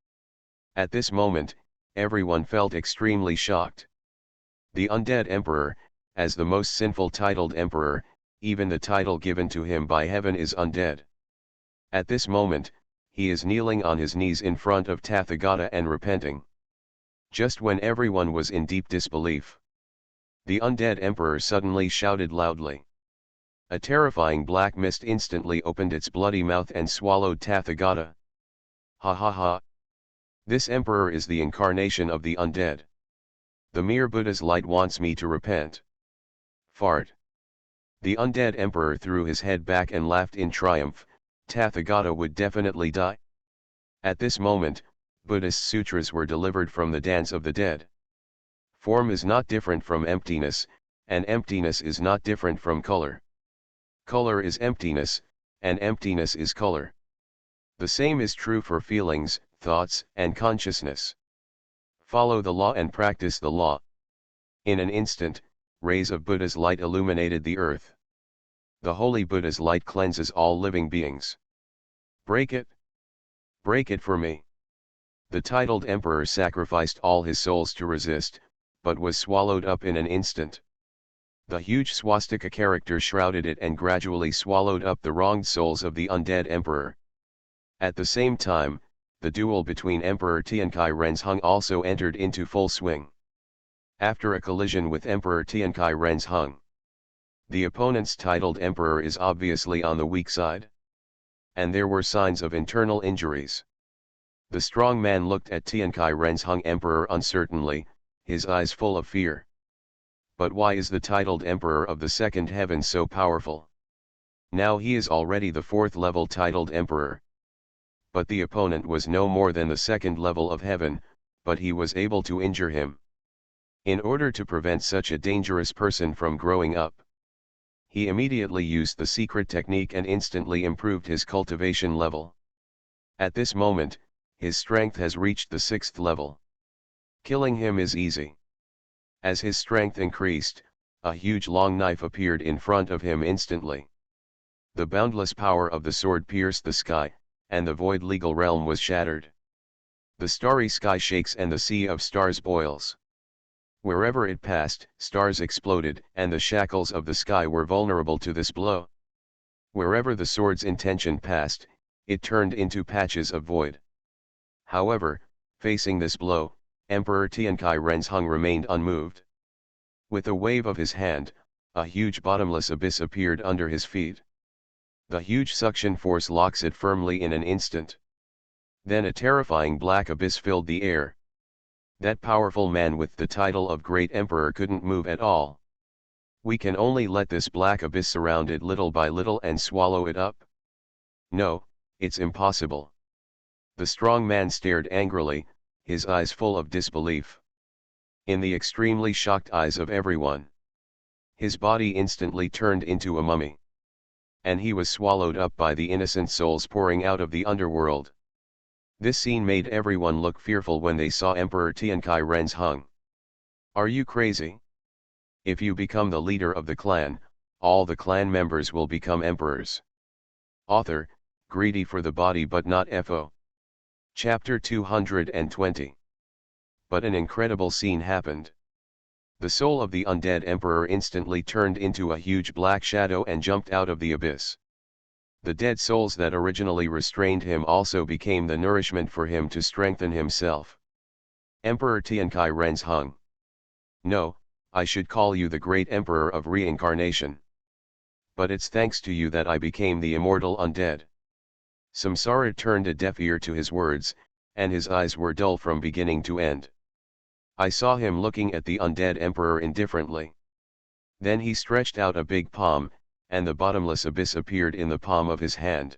At this moment, everyone felt extremely shocked. The undead emperor, as the most sinful titled emperor, even the title given to him by heaven is undead. At this moment, he is kneeling on his knees in front of Tathagata and repenting. Just when everyone was in deep disbelief, the undead emperor suddenly shouted loudly. A terrifying black mist instantly opened its bloody mouth and swallowed Tathagata. Ha ha ha! This emperor is the incarnation of the undead. The mere Buddha's light wants me to repent. Fart. The undead emperor threw his head back and laughed in triumph. Tathagata would definitely die. At this moment, Buddhist sutras were delivered from the dance of the dead. Form is not different from emptiness, and emptiness is not different from color. Color is emptiness, and emptiness is color. The same is true for feelings, thoughts, and consciousness. Follow the law and practice the law. In an instant, rays of Buddha's light illuminated the earth. The holy Buddha's light cleanses all living beings. Break it. Break it for me. The titled emperor sacrificed all his souls to resist, but was swallowed up in an instant. The huge swastika character shrouded it and gradually swallowed up the wronged souls of the undead emperor. At the same time, the duel between Emperor Tiankai Renzhung also entered into full swing. After a collision with Emperor Tiankai Renzhung, the opponent's titled emperor is obviously on the weak side. And there were signs of internal injuries. The strong man looked at Tiankai Renzhung emperor uncertainly, his eyes full of fear. But why is the titled emperor of the second heaven so powerful? Now he is already the fourth level titled emperor. But the opponent was no more than the second level of heaven, but he was able to injure him. In order to prevent such a dangerous person from growing up, he immediately used the secret technique and instantly improved his cultivation level. At this moment, his strength has reached the 6th level. Killing him is easy. As his strength increased, a huge long knife appeared in front of him instantly. The boundless power of the sword pierced the sky, and the void legal realm was shattered. The starry sky shakes and the sea of stars boils. Wherever it passed, stars exploded, and the shackles of the sky were vulnerable to this blow. Wherever the sword's intention passed, it turned into patches of void. However, facing this blow, Emperor Tiankai Renzhung remained unmoved. With a wave of his hand, a huge bottomless abyss appeared under his feet. The huge suction force locks it firmly in an instant. Then a terrifying black abyss filled the air. That powerful man with the title of Great Emperor couldn't move at all. We can only let this black abyss surround it little by little and swallow it up? No, It's impossible. The strong man stared angrily, his eyes full of disbelief. In the extremely shocked eyes of everyone, his body instantly turned into a mummy. And he was swallowed up by the innocent souls pouring out of the underworld. This scene made everyone look fearful when they saw Emperor Tiankai Ren's hung. Are you crazy? If you become the leader of the clan, all the clan members will become emperors. Author, greedy for the body but not FO. Chapter 220. But an incredible scene happened. The soul of the undead emperor instantly turned into a huge black shadow and jumped out of the abyss. The dead souls that originally restrained him also became the nourishment for him to strengthen himself. Emperor Tiankai Ren's hung. No, I should call you the great emperor of reincarnation. But it's thanks to you that I became the immortal undead. Samsara turned a deaf ear to his words, and his eyes were dull from beginning to end. I saw him looking at the undead emperor indifferently. Then he stretched out a big palm, and the bottomless abyss appeared in the palm of his hand,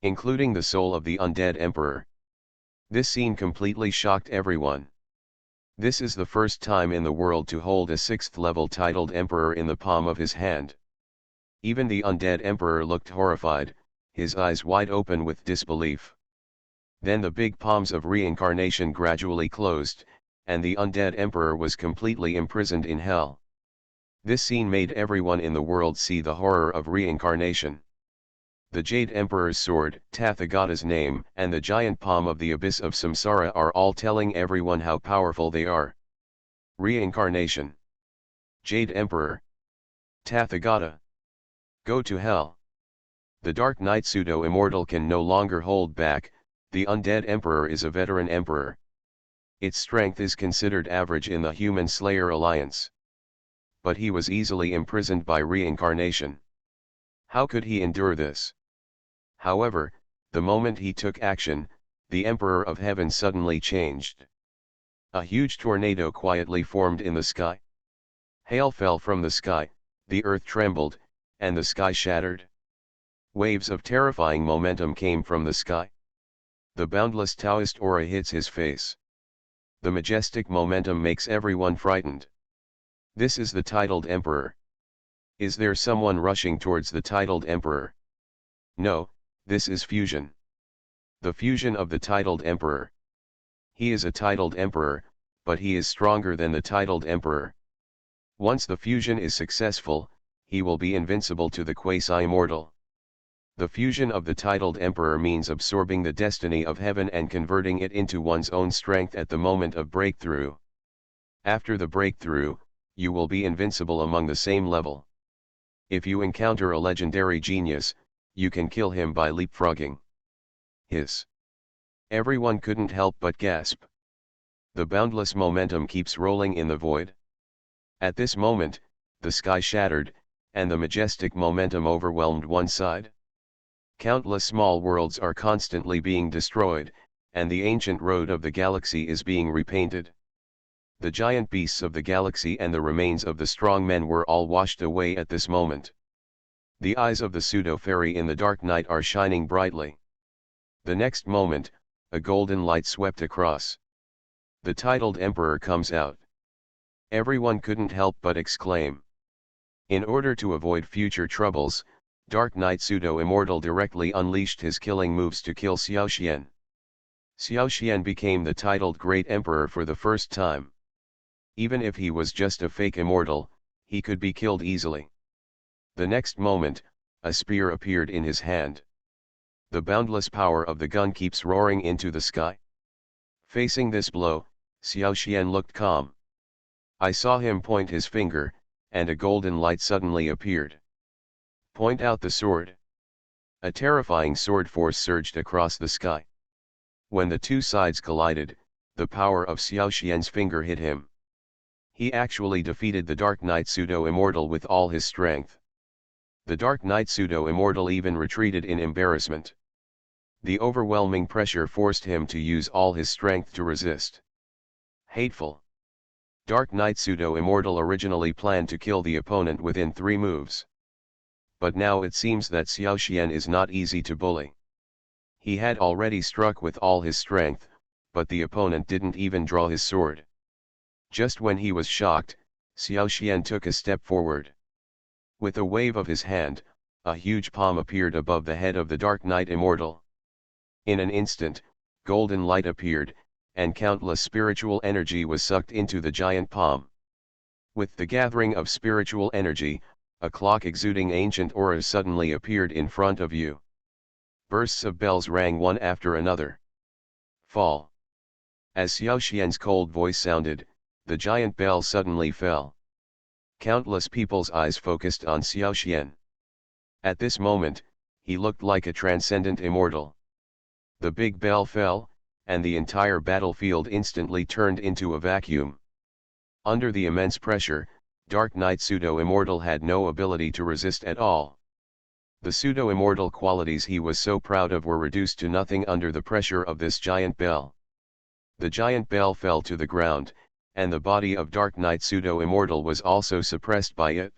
including the soul of the undead emperor. This scene completely shocked everyone. This is the first time in the world to hold a 6th level titled emperor in the palm of his hand. Even the undead emperor looked horrified, his eyes wide open with disbelief. Then the big palms of reincarnation gradually closed, and the undead emperor was completely imprisoned in hell. This scene made everyone in the world see the horror of reincarnation. The Jade Emperor's sword, Tathagata's name, and the giant palm of the abyss of samsara are all telling everyone how powerful they are. Reincarnation. Jade Emperor. Tathagata. Go to hell. The Dark Knight pseudo-immortal can no longer hold back, the undead emperor is a veteran emperor. Its strength is considered average in the Human Slayer Alliance. But he was easily imprisoned by reincarnation. How could he endure this? However, the moment he took action, the Emperor of Heaven suddenly changed. A huge tornado quietly formed in the sky. Hail fell from the sky, the earth trembled, and the sky shattered. Waves of terrifying momentum came from the sky. The boundless Taoist aura hits his face. The majestic momentum makes everyone frightened. This is the titled emperor. Is there someone rushing towards the titled emperor? No, this is fusion. The fusion of the titled emperor. He is a titled emperor, but he is stronger than the titled emperor. Once the fusion is successful, he will be invincible to the quasi-immortal. The fusion of the titled emperor means absorbing the destiny of heaven and converting it into one's own strength at the moment of breakthrough. After the breakthrough, you will be invincible among the same level. If you encounter a legendary genius, you can kill him by leapfrogging. Hiss. Everyone couldn't help but gasp. The boundless momentum keeps rolling in the void. At this moment, the sky shattered, and the majestic momentum overwhelmed one side. Countless small worlds are constantly being destroyed, and the ancient road of the galaxy is being repainted. The giant beasts of the galaxy and the remains of the strong men were all washed away at this moment. The eyes of the pseudo-fairy in the dark night are shining brightly. The next moment, a golden light swept across. The titled emperor comes out. Everyone couldn't help but exclaim. In order to avoid future troubles, Dark Knight pseudo-immortal directly unleashed his killing moves to kill Xiaoxian. Xiaoxian became the titled Great Emperor for the first time. Even if he was just a fake immortal, he could be killed easily. The next moment, a spear appeared in his hand. The boundless power of the gun keeps roaring into the sky. Facing this blow, Xiaoxian looked calm. I saw him point his finger, and a golden light suddenly appeared. Point out the sword. A terrifying sword force surged across the sky. When the two sides collided, the power of Xiaoxian's finger hit him. He actually defeated the Dark Knight pseudo-immortal with all his strength. The Dark Knight pseudo-immortal even retreated in embarrassment. The overwhelming pressure forced him to use all his strength to resist. Hateful. Dark Knight pseudo-immortal originally planned to kill the opponent within 3 moves. But now it seems that Xiaoxian is not easy to bully. He had already struck with all his strength, but the opponent didn't even draw his sword. Just when he was shocked, Xiao Xian took a step forward. With a wave of his hand, a huge palm appeared above the head of the Dark Knight Immortal. In an instant, golden light appeared, and countless spiritual energy was sucked into the giant palm. With the gathering of spiritual energy, a clock exuding ancient auras suddenly appeared in front of you. Bursts of bells rang one after another. Fall. As Xiao Xian's cold voice sounded, the giant bell suddenly fell. Countless people's eyes focused on Xiao Xian. At this moment, he looked like a transcendent immortal. The big bell fell, and the entire battlefield instantly turned into a vacuum. Under the immense pressure, Dark Knight Pseudo-Immortal had no ability to resist at all. The pseudo-immortal qualities he was so proud of were reduced to nothing under the pressure of this giant bell. The giant bell fell to the ground, and the body of Dark Knight Pseudo-Immortal was also suppressed by it.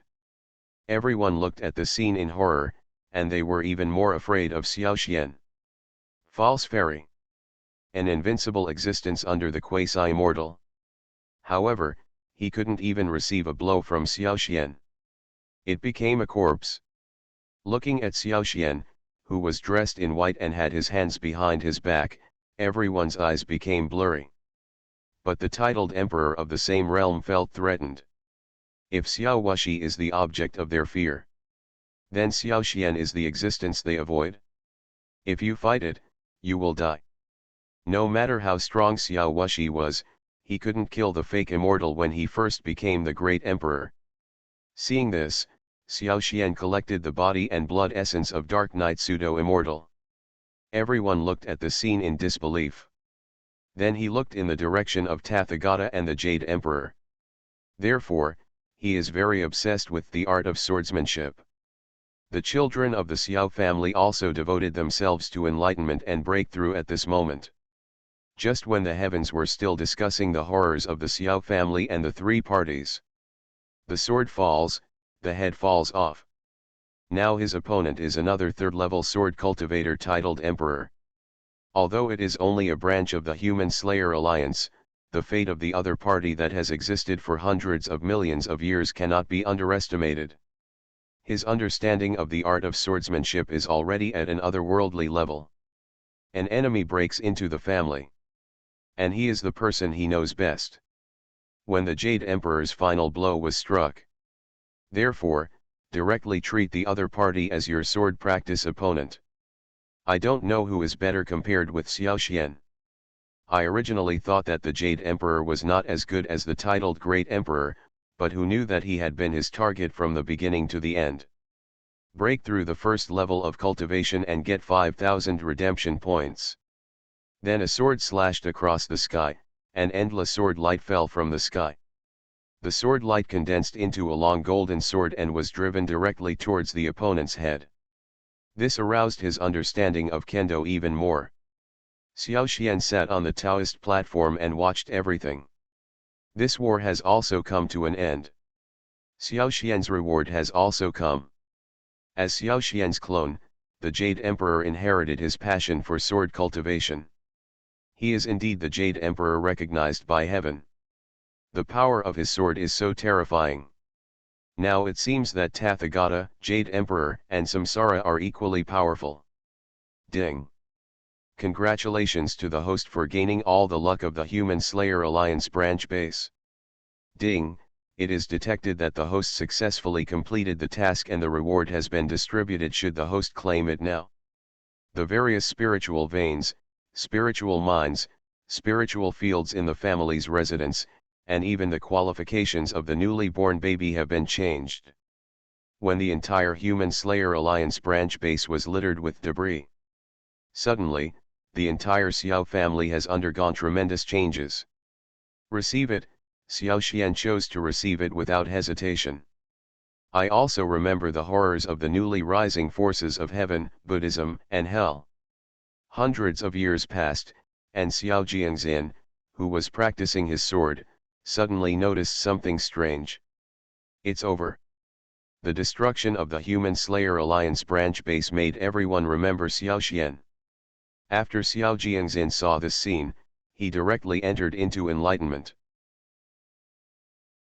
Everyone looked at the scene in horror, and they were even more afraid of Xiao Xian. False fairy. An invincible existence under the quasi-immortal. However, he couldn't even receive a blow from Xiao Xian. It became a corpse. Looking at Xiao Xian, who was dressed in white and had his hands behind his back, everyone's eyes became blurry. But the titled emperor of the same realm felt threatened. If Xiao Wuxi is the object of their fear, then Xiao Xian is the existence they avoid. If you fight it, you will die. No matter how strong Xiao Wuxi was, he couldn't kill the fake immortal when he first became the great emperor. Seeing this, Xiao Xian collected the body and blood essence of Dark Knight Pseudo-Immortal. Everyone looked at the scene in disbelief. Then he looked in the direction of Tathagata and the Jade Emperor. Therefore, he is very obsessed with the art of swordsmanship. The children of the Xiao family also devoted themselves to enlightenment and breakthrough at this moment. Just when the heavens were still discussing the horrors of the Xiao family and the three parties. The sword falls, the head falls off. Now his opponent is another third-level sword cultivator titled Emperor. Although it is only a branch of the Human Slayer Alliance, the fate of the other party that has existed for hundreds of millions of years cannot be underestimated. His understanding of the art of swordsmanship is already at an otherworldly level. An enemy breaks into the family. And he is the person he knows best. When the Jade Emperor's final blow was struck. Therefore, directly treat the other party as your sword practice opponent. I don't know who is better compared with Xiao Xian. I originally thought that the Jade Emperor was not as good as the titled Great Emperor, but who knew that he had been his target from the beginning to the end. Break through the first level of cultivation and get 5,000 redemption points. Then a sword slashed across the sky, and endless sword light fell from the sky. The sword light condensed into a long golden sword and was driven directly towards the opponent's head. This aroused his understanding of Kendo even more. Xiao Xian sat on the Taoist platform and watched everything. This war has also come to an end. Xiao Xian's reward has also come. As Xiao Xian's clone, the Jade Emperor inherited his passion for sword cultivation. He is indeed the Jade Emperor recognized by heaven. The power of his sword is so terrifying. Now it seems that Tathagata, Jade Emperor, and Samsara are equally powerful. Ding! Congratulations to the host for gaining all the luck of the Human Slayer Alliance branch base. Ding! It is detected that the host successfully completed the task and the reward has been distributed should the host claim it now. The various spiritual veins, spiritual minds, spiritual fields in the family's residence, and even the qualifications of the newly born baby have been changed. When the entire Human Slayer Alliance branch base was littered with debris. Suddenly, the entire Xiao family has undergone tremendous changes. Receive it. Xiao Xian chose to receive it without hesitation. I also remember the horrors of the newly rising forces of heaven, Buddhism, and hell. Hundreds of years passed, and Xiao Jiangxian, who was practicing his sword, suddenly noticed something strange. It's over. The destruction of the Human Slayer Alliance branch base made everyone remember Xiao Xian. After Xiao Jiangxin saw this scene, he directly entered into enlightenment.